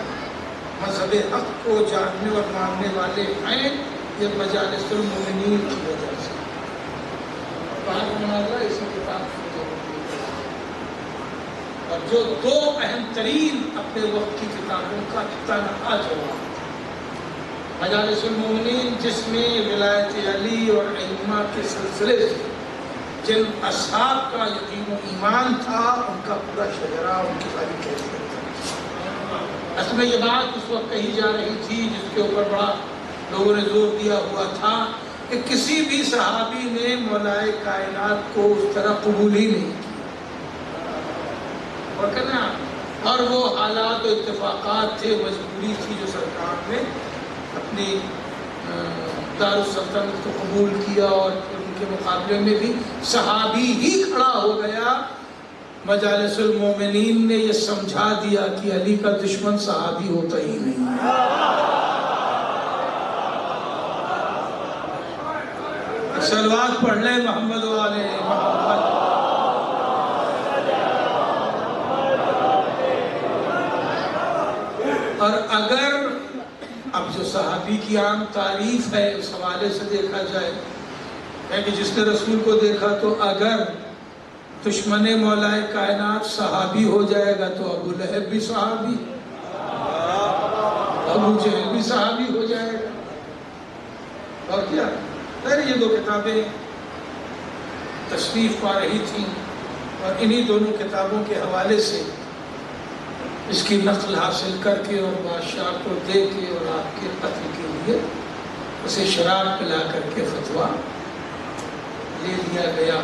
مذہب حق کو جاننے اور ماننے والے ہیں، یہ مجالس المومنین کی وجہ سے. بات مناظرہ اسی کتاب سے. اور جو 2 اہم ترین اپنے وقت کی کتابوں کا تنہا جواب، مجالس المومنین جس میں ولایت علی اور ائمہ کے سلسلے سے جن اصحاب کا یقین و ایمان تھا ان کا پورا شجرہ، ان کی ساری کیفیت. اصل میں یہ بات اس وقت کہی جا رہی تھی جس کے اوپر بڑا لوگوں نے زور دیا ہوا تھا کہ کسی بھی صحابی نے مولائے کائنات کو اس طرح قبول ہی نہیں کیا. اور وہ حالات و اتفاقات تھے، مجبوری تھی جو سرکار نے اپنی دارالسلطنت کو قبول کیا اور پھر ان کے مقابلے میں بھی صحابی ہی کھڑا ہو گیا. مجالس المومنین نے یہ سمجھا دیا کہ علی کا دشمن صحابی ہوتا ہی نہیں. صلوات پڑھ لیں محمد و آل محمد. اور اگر اب جو صحابی کی عام تعریف ہے اس حوالے سے دیکھا جائے کہ جس نے رسول کو دیکھا تو اگر دشمن مولائے کائنات صحابی ہو جائے گا تو ابو لہب بھی صحابی، ابو جہل بھی صحابی ہو جائے گا. اور کیا یہ 2 کتابیں تصنیف پا رہی تھیں اور انہی دونوں کتابوں کے حوالے سے اس کی نقل حاصل کر کے اور بادشاہ کو دے کے اور آپ کے قتل کے لیے اسے شراب پلا کر کے فتویٰ لے لیا گیا.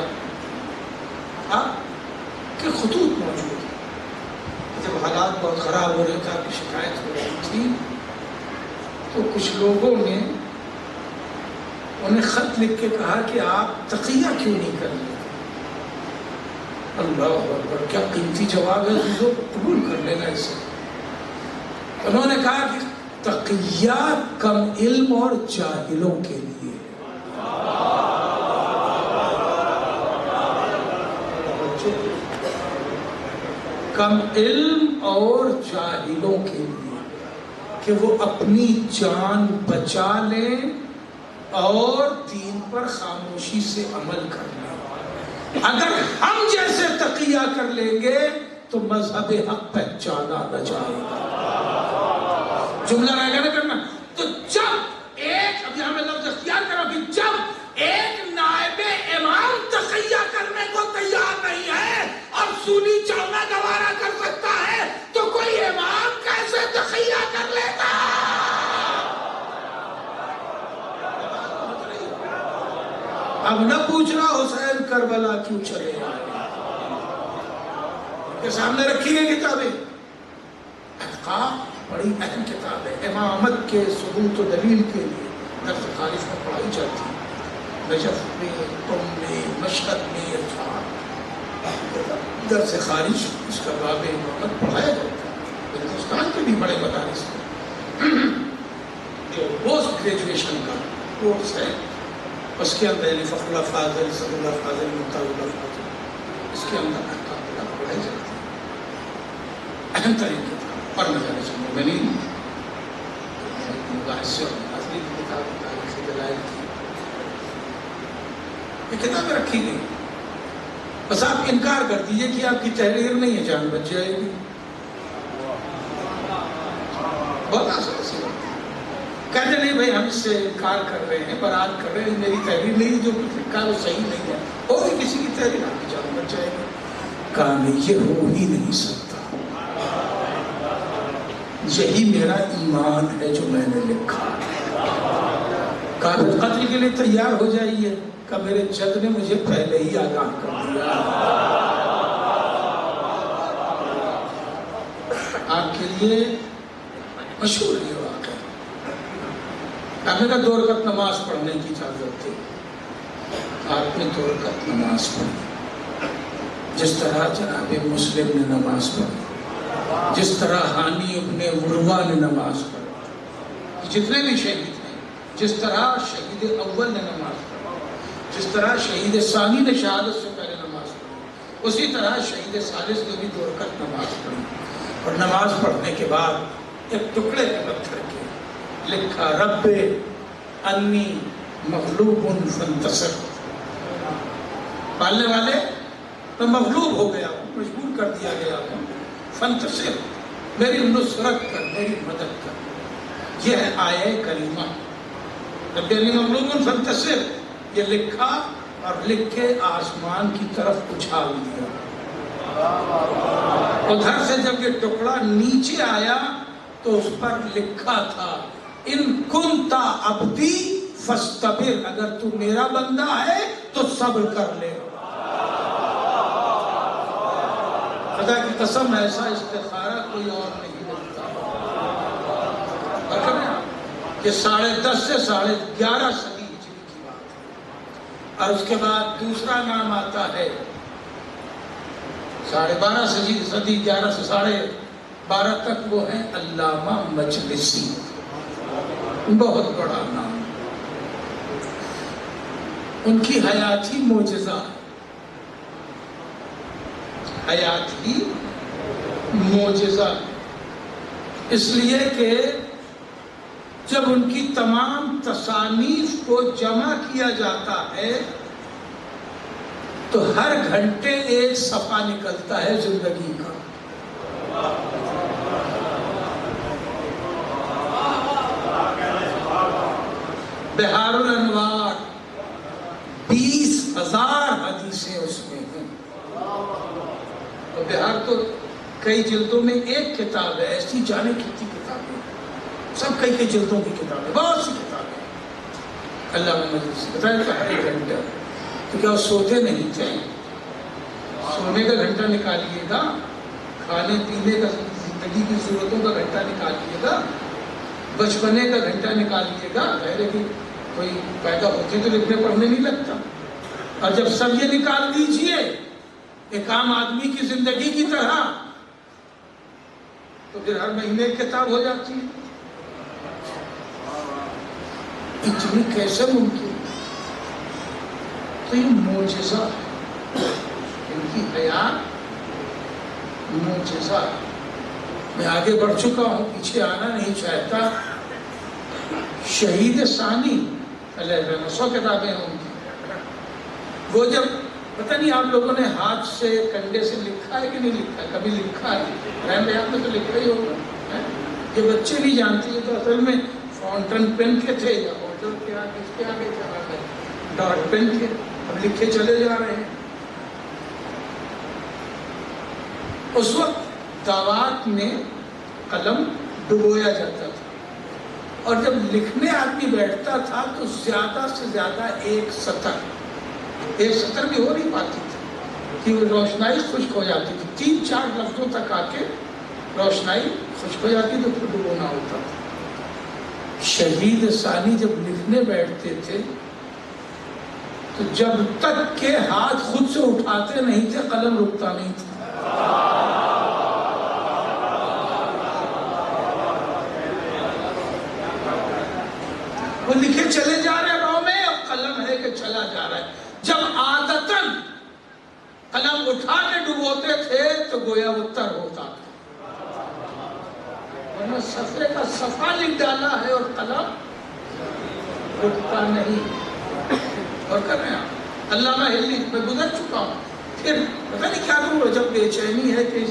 کہ خطوط موجود ہیں. جب حالات بہت خراب ہو رہے تھے، آپ کی شکایت ہو رہی تھی، تو کچھ لوگوں نے انہیں خط لکھ کے کہا کہ آپ تقیہ کیوں نہیں کر لیتے. اللہ اکبر، کیا قیمتی جواب ہے، چیزوں کو قبول کر لینا. اسے انہوں نے کہا کہ تقیہ کم علم اور جاہلوں کے لیے. کم علم اور جاہلوں کے لیے کہ وہ اپنی جان بچا لیں اور دین پر خاموشی سے عمل کر لیں. اگر ہم جیسے تقیہ کر لیں گے تو مذہب حق پہچانا نہ جائے گا. جملہ رہ گیا نا کرنا. تو جب ایک، ابھی ہمیں لفظ اختیار کرو کہ جب ایک نائب امام تقیہ کرنے کو تیار نہیں ہے اور سنی چلنا گوارا کر سکتا ہے تو کوئی امام کیسے تقیہ کر لیتا؟ اب نہ پوچھنا حسین کربلا کیوں چلے آئے. کے سامنے رکھی گئی کتابیں. احقاق بڑی اہم کتاب ہے. امامت کے ثبوت و دلیل کے لیے درس خارج میں پڑھائی جاتی ہے. نجف میں، قم میں، مشہد میں، درس خارج اس کا باب امامت پڑھایا جاتا ہے. ہندوستان کے بھی بڑے مدارس میں جو پوسٹ گریجویشن کا کورس ہے اس کے اندر فخر اللہ فاضل، صدر اللہ فاضل، ممتاز اللہ فاضل، اس کے اندر احکام پڑھائی جاتی ہے. اہم ترین کتاب. اور مجالس المومنین مباحث اور ناظرین کی کتاب تاریخ یہ کتابیں رکھی گئی، بس آپ انکار کر دیجئے کہ آپ کی تحریر نہیں ہے، جان بچ جائے گی. بہت آسان سی بات. کہتے نہیں بھائی ہم اس سے انکار کر رہے ہیں، برات کر رہے ہیں، میری تحریر نہیں، جو کچھ لکھا ہے وہ صحیح نہیں ہے، اور بھی کسی کی تحریر آپ کی جان بچ جائے گی. کہا نہیں، یہ ہو ہی نہیں سکتا، یہی میرا ایمان ہے جو میں نے لکھا. کہا پھر قتل کے لیے تیار ہو جائیے. کہا میرے جد نے مجھے پہلے ہی آگاہ کر دیا. آپ کے لیے مشہور یہ واقعہ. آپ نے 2 رکعت نماز پڑھنے کی اجازت تھی، آپ نے 2 رکعت نماز پڑھی، جس طرح جناب مسلم نے نماز پڑھی، جس طرح ہانی ابن عروہ نے نماز پڑھی، جتنے بھی شہید ہیں، جس طرح شہید اول نے نماز پڑھی، جس طرح شہید ثانی نے شہادت سے پہلے نماز پڑھی، اسی طرح شہید ثالث نے بھی 2 رکعت نماز پڑھی. اور نماز پڑھنے کے بعد ایک ٹکڑے پہ پتھر کے لکھا رب انی مغلوب فانتصر. پالنے والے میں مغلوب ہو گیا ہوں، مجبور کر دیا گیا ہوں، فانتصر میری نصرت کر، میری مدد کر. یہ ہے آیہ کریمہ. رب انی مغلوب فانتصر یہ لکھا اور لکھ کے آسمان کی طرف اچھال دیا. ادھر سے جب یہ ٹکڑا نیچے آیا تو اس پر لکھا تھا ان کنتا عبدی فاستبر، اگر تو میرا بندہ ہے تو صبر کر لے. خدا کی قسم ایسا استخارہ کوئی اور نہیں ملتا. یہ 10.5 سے 11.5 صدی ہجری کی بات ہے. اور اس کے بعد دوسرا نام آتا ہے 12.5 صدی 11 سے 12.5 تک، وہ ہیں علامہ مجلسی. بہت بڑا نام. ان کی حیات ہی معجزہ، حیات ہی معجزہ، اس لیے کہ جب ان کی تمام تصانیف کو جمع کیا جاتا ہے تو ہر گھنٹے ایک صفحہ نکلتا ہے زندگی کا. بہار الانوار 20,000 حدیثیں اس میں ہیں. تو بہار تو کئی جلدوں میں ایک کتاب ہے، ایسی جانے کتنی کتابیں، سب کئی جلدوں کی کتابیں، بہت سی کتابیں. اللہ مجلسی بتائیں کہ ہر ایک گھنٹہ، تو کیا وہ سوتے نہیں تھے؟ سونے کا گھنٹہ نکالیے گا، کھانے پینے کا، زندگی کی ضرورتوں کا گھنٹہ نکالیے گا، بچپنے کا گھنٹہ نکالیے گا. پہلے بھی کوئی پیدا ہوتے تو لکھنے پڑھنے نہیں لگتا. اور جب سب یہ نکال دیجئے ایک عام آدمی کی زندگی کی طرح، تو پھر ہر مہینے ایک کتاب ہو جاتی ہے. اتنی کیسے ممکن؟ تو یہ معجزہ ہے، ان کی حیات معجزہ. میں آگے بڑھ چکا ہوں، پیچھے آنا نہیں چاہتا. شہید ثانی علیہ السلام 100 کتابیں ہیں ان کی. وہ جب پتہ نہیں آپ لوگوں نے ہاتھ سے کنڈے سے لکھا ہے کہ نہیں لکھا ہے، کبھی لکھا ہے رحم آپ نے تو لکھا ہی ہوگا. یہ بچے نہیں جانتے، یہ تو اصل میں فاؤنٹن پین کے تھے یا واٹر کے آگے، اس کے آگے چلا گئے ڈاٹ پین کے، اب لکھے چلے جا رہے ہیں. اس وقت دعوات میں قلم ڈبویا جاتا تھا، اور جب لکھنے آدمی بیٹھتا تھا تو زیادہ سے زیادہ ایک سطر بھی ہو نہیں پاتی تھی کہ وہ روشنائی خشک ہو جاتی تھی. 3-4 لفظوں تک آ کے روشنائی خشک ہو جاتی تو پھر ڈبونا ہوتا تھا. شہید ثانی جب لکھنے بیٹھتے تھے تو جب تک کہ ہاتھ خود سے اٹھاتے نہیں تھے قلم رکتا نہیں تھا. وہ لکھے چلے جا رہے رو میں، اور قلم ہے کہ چلا جا رہا ہے. جب عادتاً قلم اٹھا کے ڈبوتے تھے تو گویا وہ تر ہوتا تھا، ورنہ صفحے کا صفحہ لکھ ڈالا ہے اور قلم رکتا نہیں. اور کر رہے ہیں آپ علامہ ہلی میں گزر چکا ہوں، پھر پتہ نہیں کیا کروں، جب بے چینی ہے کہ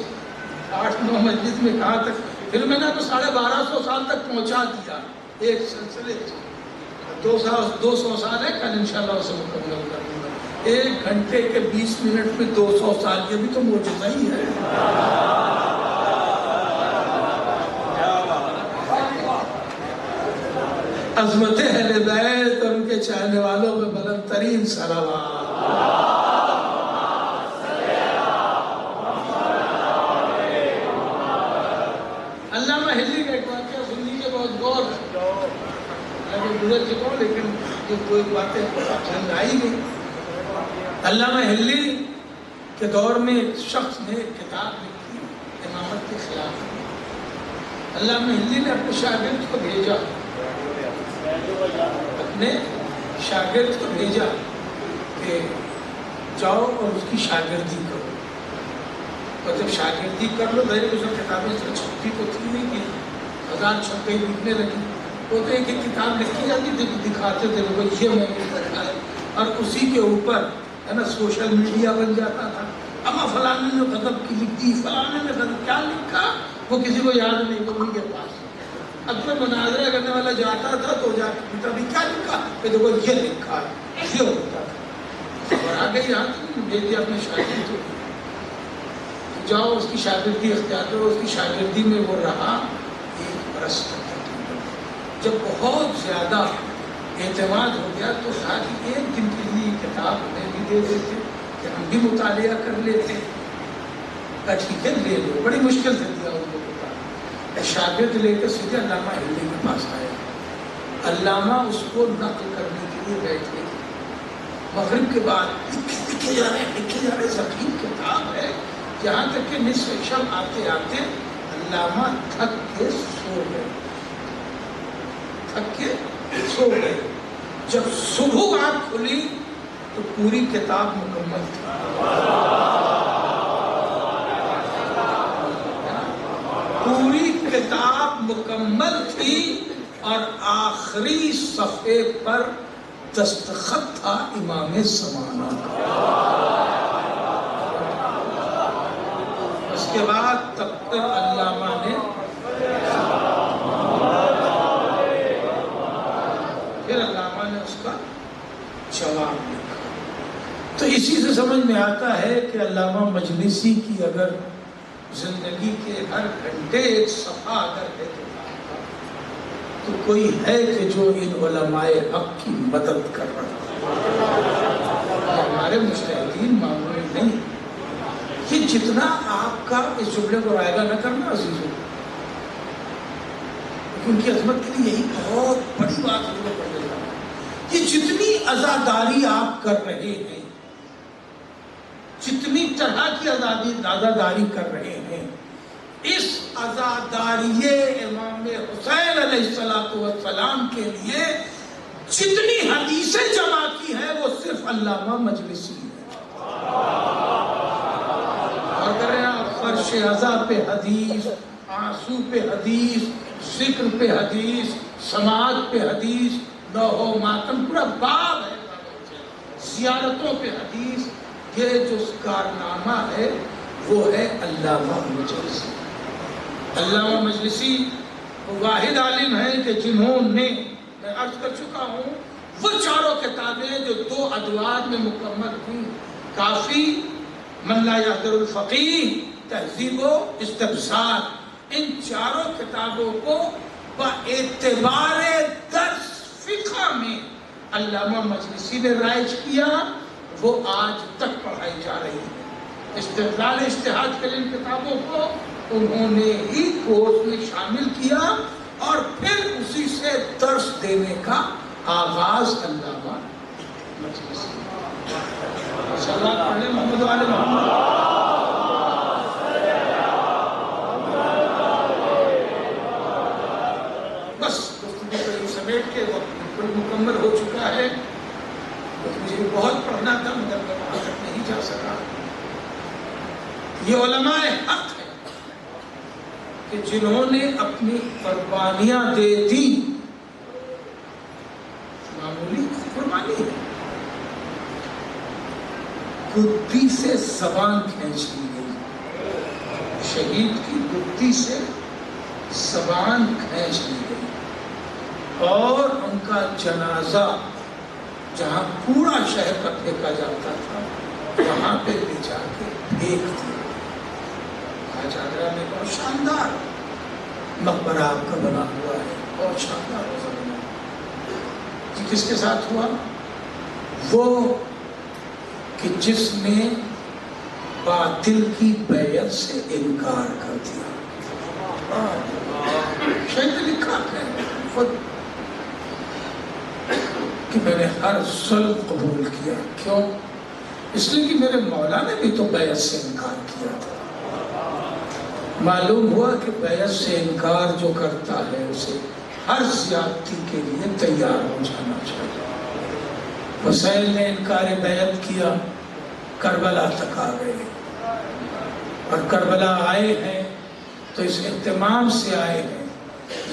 8-9 مجلس میں کہاں تک، پھر میں نے تو 1250 سال تک پہنچا دیا ایک سلسلے سے، 200 سال ہے، کل انشاءاللہ اسے مکمل کر دوں گا۔ 1 گھنٹے کے 20 منٹ میں 200 سال، یہ بھی تو معجزہ ہی ہے۔ عظمت اہل بیت اور ان کے چاہنے والوں میں بلند ترین صلوات۔ علامہ ہلی کا ایک واقعہ سن لیجیے، بہت غور سے، گزر چکا ہوں لیکن یہ کوئی باتیں سمجھ آئی نہیں۔ علامہ ہلی کے دور میں ایک شخص نے ایک کتاب لکھی امامت کے خلاف۔ علامہ ہلی نے اپنے شاگرد کو بھیجا، کہ جاؤ اور اس کی شاگردی کرو، اور جب شاگردی کر لو، میرے اس کتابیں سے چھپی تو تھی نہیں کہ 1000 چھپ گئی لکھنے لگی، وہ تو ایک ایک کتاب لکھی جاتی تھی، دکھاتے تھے لوگ یہ میں نے لکھا ہے، اور اسی کے اوپر ہے نا سوشل میڈیا بن جاتا تھا۔ اما فلانے نے غضب کی لکھ دی، فلانے نے غضب کیا لکھا وہ کسی کو یاد نہیں، وہ ان کے پاس۔ اب کوئی مناظرہ کرنے والا جاتا تھا تو جا کے پوچھتا بھی کیا لکھا، کہ دیکھو یہ لکھا ہے، یہ ہوتا تھا۔ اور آگے یہاں تک بھیج دیا اپنے شاگرد کو، جاؤ اس کی شاگردی اختیار کرو۔ اس کی شاگردی میں وہ رہا 1 برس تک۔ جب بہت زیادہ اعتماد ہو گیا تو کہا کہ 1 دن کے لیے کتاب ہمیں بھی دے دیتے کہ ہم بھی مطالعہ کر لیتے۔ کہا ٹھیک ہے لے لو، بڑی مشکل سے دیا ان کو کتاب۔ شاگرد لے کے سیدھے علامہ ہلی کے پاس آیا، علامہ اس کو نقل کرنے کے لیے بیٹھے، مغرب کے بعد لکھے جا رہے، ضخیم کتاب ہے، یہاں تک کہ نصف شب آتے آتے علامہ تھک کے سو گئے۔ جب صبح آنکھ کھلی تو پوری کتاب مکمل تھی۔ پوری کتاب مکمل تھی اور آخری صفحے پر دستخط تھا امام زمانہ کا۔ اس کے بعد تب تک علامہ نے اس کا جواب لکھا۔ تو اسی سے سمجھ میں آتا ہے کہ علامہ مجلسی کی اگر زندگی کے ہر گھنٹے ایک صفحہ اگر ہے تو کوئی ہے کہ جو ان علماء حق کی مدد کر رہا ہے۔ ہمارے مجتہدین معمولی نہیں، یہ جتنا آپ کا، اس جملے کو رائگاں نہ کرنا عزیزوں، ان کی عظمت کے لیے یہی بہت بڑی بات ہم کو پڑ جائے گا، یہ جتنی عزاداری آپ کر رہے ہیں، جتنی طرح کی عزاداری کر رہے ہیں، اس عزاداری امام حسین علیہ السلام کے لیے جتنی حدیثیں جمع کی ہیں وہ صرف علامہ مجلسی ہے۔ اور کر رہے ہیں آپ فرش عزا پہ حدیث، آنسو پہ حدیث، ذکر پہ حدیث، سماعت پہ حدیث، لوح و ماتم پورا باب ہے، زیارتوں پہ حدیث، یہ جو کارنامہ ہے وہ ہے علامہ مجلسی۔ علامہ مجلسی وہ واحد عالم ہیں کہ جنہوں نے، میں عرض کر چکا ہوں، وہ چاروں کتابیں جو 2 ادوار میں مکمل ہوئی، کافی، من لا یحضر الفقیہ، تہذیب و استبصار، ان چاروں کتابوں کو باعتبار درس فقہ میں علامہ مجلسی نے رائج کیا، وہ آج تک پڑھائی جا رہی ہے۔ استدلال اجتہاد کے ان کتابوں کو انہوں نے ہی کورس میں شامل کیا اور پھر اسی سے درس دینے کا آغاز علامہ مجلسی۔ صلوات پڑھ لیں محمد وآل محمد۔ بس گفتگو سمیٹ کے وقت بالکل مکمل ہو چکا ہے، مجھے بہت پڑھنا تھا مگر میں وہاں تک نہیں جا سکا۔ یہ علماء حق ہے کہ جنہوں نے اپنی قربانیاں دے دی، معمولی قربانی ہے، گدی سے زبان کھینچ لی گئی، شہید کی گدی سے زبان کھینچ لی گئی، اور ان کا جنازہ جہاں پورا شہر کا پھینکا جاتا تھا وہاں پہ لے جا کے پھینک دیا۔ آج آگرہ میں بہت شاندار مقبرہ آپ کا بنا ہوا ہے، بہت شاندار روزہ بنا ہوا۔ جی کس کے ساتھ ہوا؟ وہ کہ جس نے باطل کی بیعت سے انکار کر دیا۔ شاید لکھا ہے خود کہ میں نے ہر ظلم قبول کیا، کیوں؟ اس لیے کہ میرے مولا نے بھی تو بیعت سے انکار کیا تھا۔ معلوم ہوا کہ بیعت سے انکار جو کرتا ہے اسے ہر زیادتی کے لیے تیار ہو جانا چاہیے۔ حسین نے انکار بیعت کیا، کربلا تک آ گئے، اور کربلا آئے ہیں تو اس اہتمام سے آئے ہیں،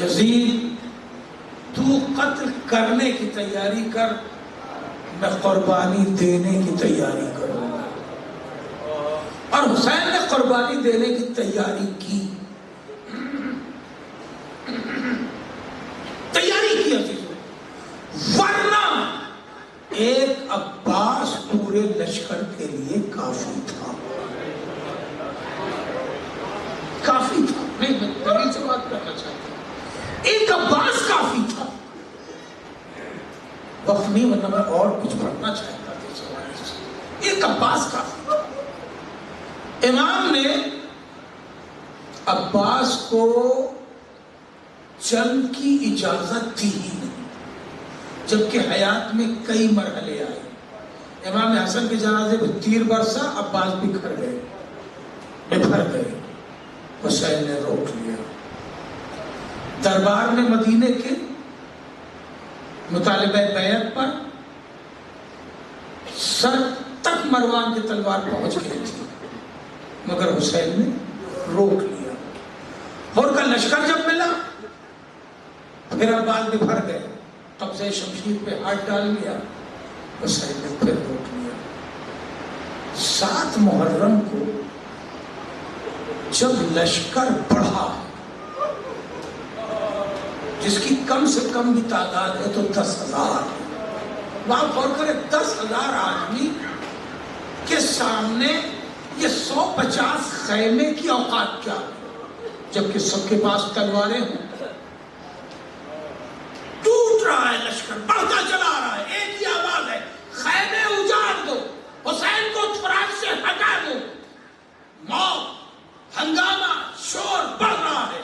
یزید تو قتل کرنے کی تیاری کر، میں قربانی دینے کی تیاری کروں گا۔ اور حسین نے قربانی دینے کی تیاری کی، ورنہ ایک عباس پورے لشکر کے لیے کافی تھا، کافی تھا۔ میں دلیل سے بات کرنا چاہتا ہوں، ایک عباس کافی تھا۔ وقت نہیں، ورنہ میں اور کچھ پڑھنا چاہتا تھا۔ ایک عباس کافی تھا۔ امام نے عباس کو جنگ کی اجازت دی ہی نہیں، جبکہ حیات میں کئی مرحلے آئے۔ امام حسن کے جنازے پہ تیر برسا، عباس بکھر گئے، حسین نے روک لیا۔ دربار میں مدینے کے مطالبہ بیعت پر سر تک مروان کی تلوار پہنچ گئی تھی، مگر حسین نے روک لیا۔ اور کا لشکر جب ملا پھر عباس بکھر گئے، قبضہ شمشیر پہ ہاتھ ڈال لیا، حسین نے پھر روک لیا۔ 7 محرم کو جب لشکر بڑھا، جس کی کم سے کم بھی تعداد ہے تو 10,000، وہاں غور کرے 10,000 آدمی کے سامنے یہ 150 خیمے کی اوقات کیا، جبکہ سب کے پاس تلواریں ہیں۔ ٹوٹ رہا ہے لشکر، بڑھتا چلا رہا ہے، ایک ہی آواز ہے، خیمے اجاڑ دو، حسین کو فراق سے ہٹا دو۔ موت، ہنگامہ، شور بڑھ رہا ہے۔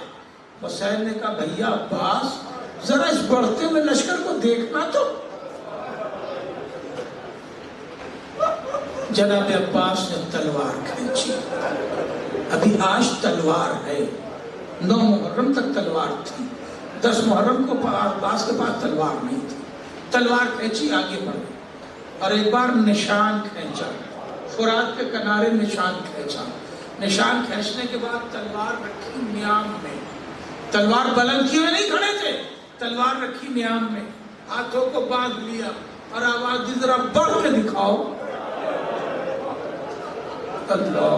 حسین نے کہا بھیا عباس، ذرا اس بڑھتے ہوئے لشکر کو دیکھنا تو۔ جناب عباس نے تلوار کھینچی، ابھی آج تلوار ہے، 9 محرم تک تلوار تھی، 10 محرم کو عباس کے پاس تلوار نہیں تھی۔ تلوار کھینچی، آگے بڑھے، اور ایک بار نشان کھینچا، فرات کے کنارے نشان کھینچا۔ نشان کھینچنے کے بعد تلوار رکھی نیام میں، تلوار بلند کیے نہیں کھڑے تھے، تلوار رکھی نیام میں، ہاتھوں کو باندھ لیا اور آواز دی ذرا بڑھ کے دکھاؤ۔ اللہ،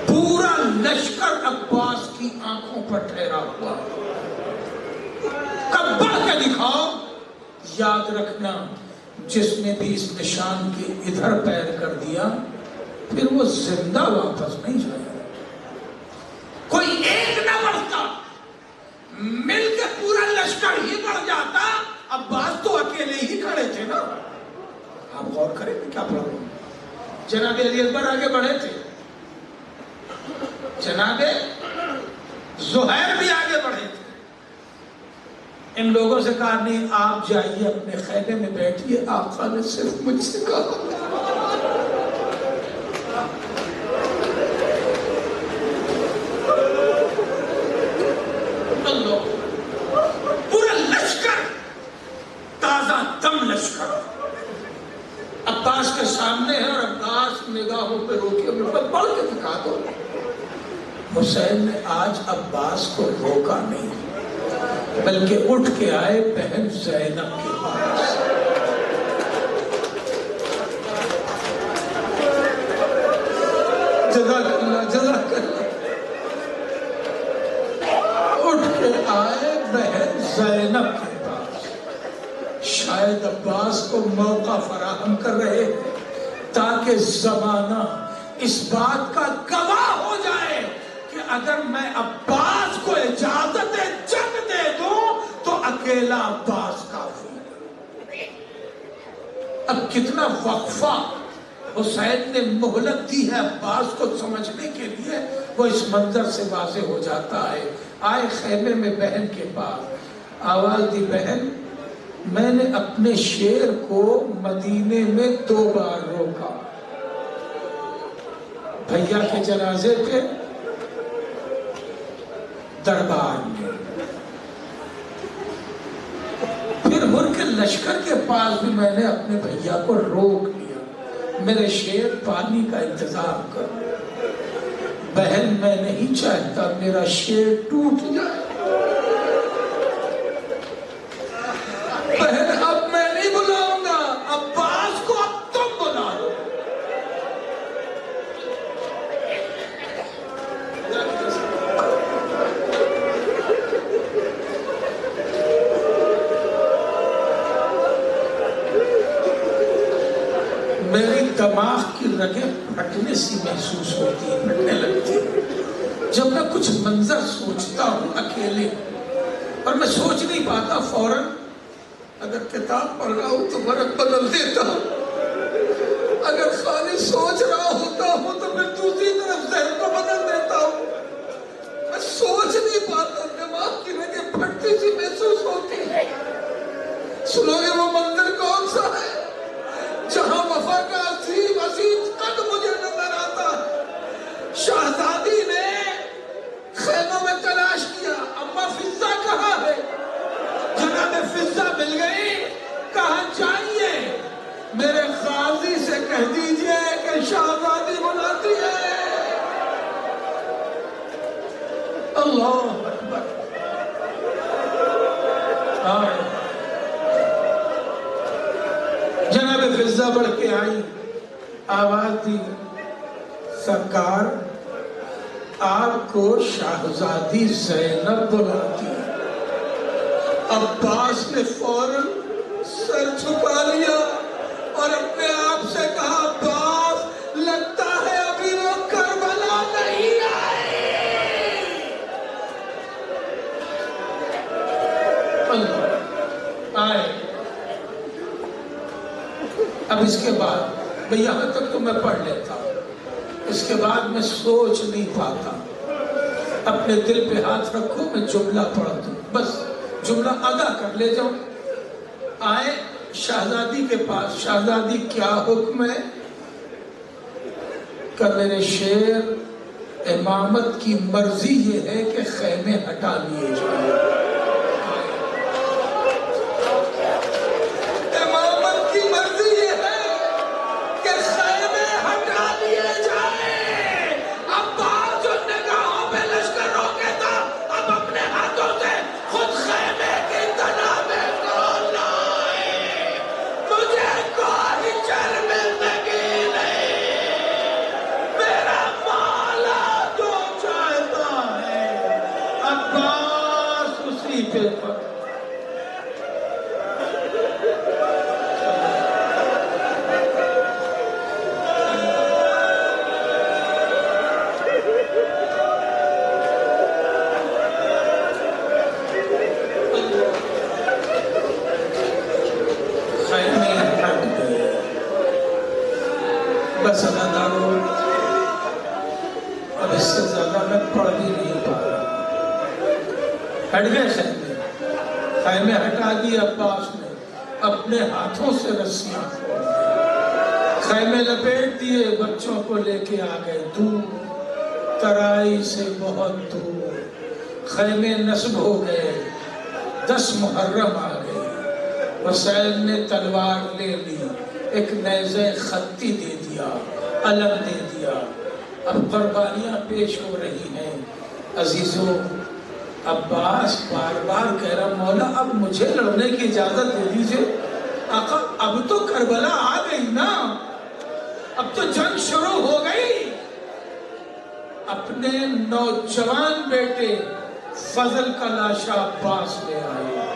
پورا لشکر عباس کی آنکھوں پر ٹھہرا ہوا، کب بڑھ کے دکھاؤ۔ یاد رکھنا، جس نے بھی اس نشان کے ادھر پیر کر دیا پھر وہ زندہ واپس نہیں جائے گا۔ کوئی ایک نہ بڑھتا، مل کے پورا لشکر ہی بڑھ جاتا۔ عباس تو اکیلے ہی کھڑے تھے نا۔ آپ غور کریں میں کیا پڑھ رہا ہوں۔ جناب علی اکبر آگے بڑھے تھے، جناب زہیر بھی آگے بڑھے تھے۔ ان لوگوں سے کہا نہیں، آپ جائیے اپنے خیمے میں بیٹھیے، آقا نے صرف مجھ سے کہا۔ پورا لشکر، تازہ دم لشکر عباس کے سامنے ہے، اور عباس نگاہوں پہ روکے بڑھ کے دکھا دو۔ حسین نے آج عباس کو روکا نہیں، بلکہ اٹھ کے آئے بہن زینب کے پاس۔ شاید عباس کو موقع فراہم کر رہے ہیں تاکہ زمانہ اس بات کا گواہ ہو جائے کہ اگر میں عباس کو اجازت جنگ دے دوں تو اکیلا عباس کافی ہے۔ اب کتنا وقفہ حسین نے مہلت دی ہے عباس کو سمجھنے کے لیے، وہ اس منظر سے واضح ہو جاتا ہے۔ آئے خیمے میں بہن کے پاس، آواز دی بہن میں نے اپنے شیر کو مدینے میں 2 بار روکا، بھیا کے جنازے پہ، دربار میں، پھر ہر کے لشکر کے پاس بھی میں نے اپنے بھیا کو روک لیا، میرے شیر پانی کا انتظام کر۔ بہن میں نہیں چاہتا میرا شیر ٹوٹ جائے، بہن اب میں نہیں بلاؤں گا، عباس کو اب تم بلا لو۔ میری دماغ کی رگیں پھٹنے سی محسوس ہوتی ہیں، پھٹنے لگتی ہیں جب میں کچھ منظر سوچتا ہوں اکیلے، اور میں سوچ نہیں پاتا فوراً، اگر کتاب پڑھ رہا ہوں تو ورق بدل دیتا ہوں، اگر خالی سوچ رہا ہوتا ہوں تو پھر دوسری طرف ذہن کو بدل دیتا ہوں، میں سوچ نہیں پاتا، دماغ کی رگیں پھٹتی سی محسوس ہوتی ہیں۔ سنو گے وہ منظر کون سا ہے جہاں وفا کا عظیم قد مجھے نظر آتا ہے؟ شہزادی نے خیموں میں تلاش کیا، اما فضہ کہاں ہے؟ جناب فضہ مل گئی، کہاں جائیے؟ میرے غازی سے کہہ دیجئے کہ شہزادی بلاتی ہے۔ اللہ اکبر۔ جناب فضہ بڑھ کے آئی، آواز دی، سرکار آپ کو شہزادی زینب بلاتی ہے۔ عباس نے فوراً سر چھپا لیا اور اپنے آپ سے کہا، عباس لگتا ہے ابھی وہ کربلا نہیں آئی۔ آئے۔ اب اس کے بعد بھئی یہاں تک تو میں پڑھ لیتا ہوں، اس کے بعد میں سوچ نہیں پاتا، اپنے دل پہ ہاتھ رکھو، میں جملہ پڑھ دوں، بس جملہ ادا کر لے جاؤں۔ آئے شہزادی کے پاس، شہزادی کیا حکم ہے؟ کہ میرے شیر امامت کی مرضی یہ ہے کہ خیمے ہٹا لیے جائیں۔ امامت کی مرضی یہ ہے کہ خیمے ہٹا لیے جائیں۔ عباس جو نگاہوں پہ لشکر روکے تھا، اب اپنے ہاتھوں سے خود خیمے کی تنابیں کھول لائے۔ مجھے کوئی شرم زندگی نہیں، میرا مولا جو چاہتا ہے عباس اسی پہ بس ادادارو، اب اس سے زیادہ میں پڑھ بھی نہیں پا رہا۔ ہٹ گئے خیمے، خیمے ہٹا دی عباس نے، اپنے ہاتھوں سے رسیاں کھول دی، خیمے لپیٹ دیے، بچوں کو لے کے آ گئے دور، ترائی سے بہت دور۔ خیمے نصب ہو گئے، 10 محرم آ گئی، حسین نے تلوار لے لی، ایک نیزہ خطی دے دیا، علم دے دیا، اب قربانیاں پیش ہو رہی ہیں۔ عزیزوں، عباس بار بار کہہ رہا، مولا اب مجھے لڑنے کی اجازت دے دیجئے۔ آقا اب تو کربلا آ گئی نا، اب تو جنگ شروع ہو گئی۔ اپنے نوجوان بیٹے فضل کا لاشا عباس لے آئے،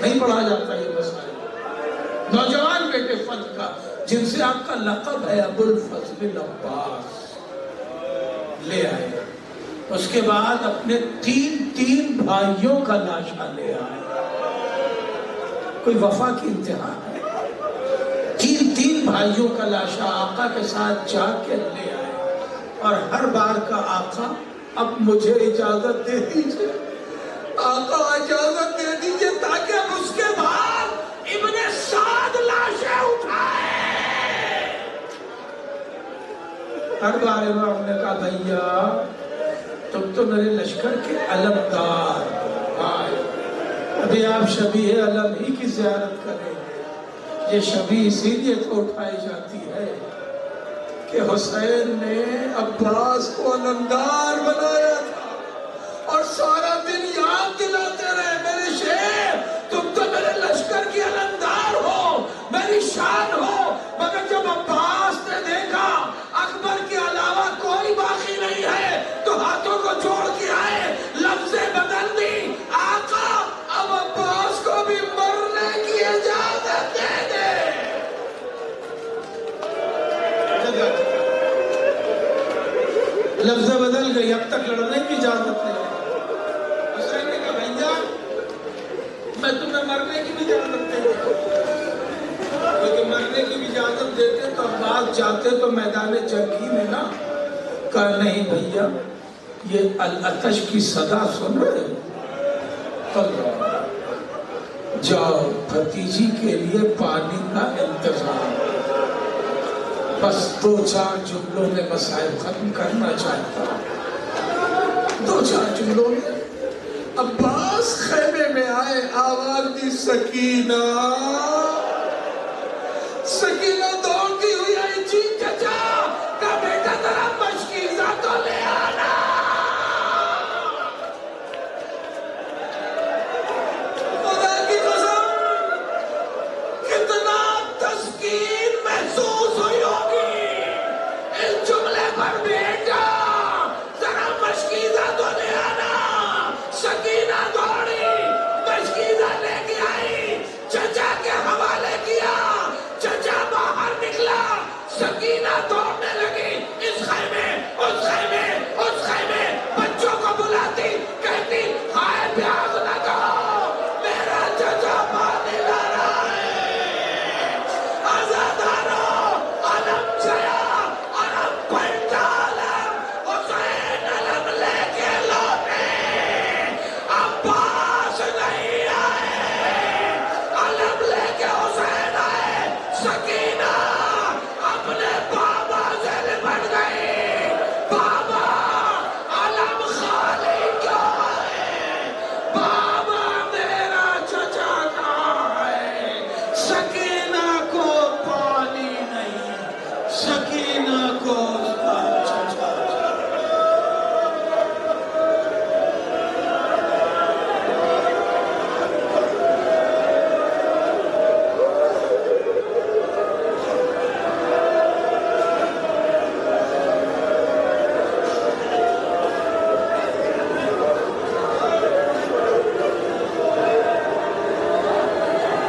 نہیں پڑھا جاتا یہ مسئلہ، نوجوان بیٹے فضل کا، جن سے آپ کا لقب ہے ابو الفضل العباس، لے آئے۔ اس کے بعد اپنے تین بھائیوں کا لاشا لے آئے۔ کوئی وفا کی انتہا ہے؟ تین بھائیوں کا لاشا آقا کے ساتھ جا کے لے آئے، اور ہر بار کا آقا اب مجھے اجازت دے دیجئے، آقا اجازت دے دیجئے تاکہ اب اس کے بعد ابن سعد لاشیں اٹھائے۔ ہر بار امام نے کہا بھیا تم تو میرے لشکر کے علمدار آئے، ابھی آپ شبیہ علم ہی کی زیارت کریں گے۔ یہ شبیہ اسی لیے تو اٹھائی جاتی ہے کہ حسین نے عباس کو علمدار بنایا تھا، اور سارا دن یاد دلاتے رہے میرے شیر تم تو میرے لشکر کی علمدار ہو، میری شان ہو۔ مگر جب عباس نے دیکھا اکبر کے علاوہ کوئی باقی نہیں ہے تو ہاتھوں کو جوڑ کے آئے، لفظیں بدل دی، آقا اب عباس کو بھی مرنے کی اجازت دے دے۔ لفظ بدل گئی، اب تک لڑنے کی اجازت نہیں ہے۔ حسین نے کہا بھیا میں تمہیں مرنے کی بھی اجازت دے دوں، لیکن مرنے کی بھی اجازت دیتے تو عباس جاتے تو میدان جنگی میں نا۔ کہا نہیں بھیا یہ العطش کی صدا سن رہے ہو، جاؤ بھتیجی کے لیے پانی کا انتظام، بس 2-4 جملوں میں مسائل ختم کرنا چاہتا ہوں۔ 2-4 جملوں میں عباس خیمے میں آئے، آواز دی سکینہ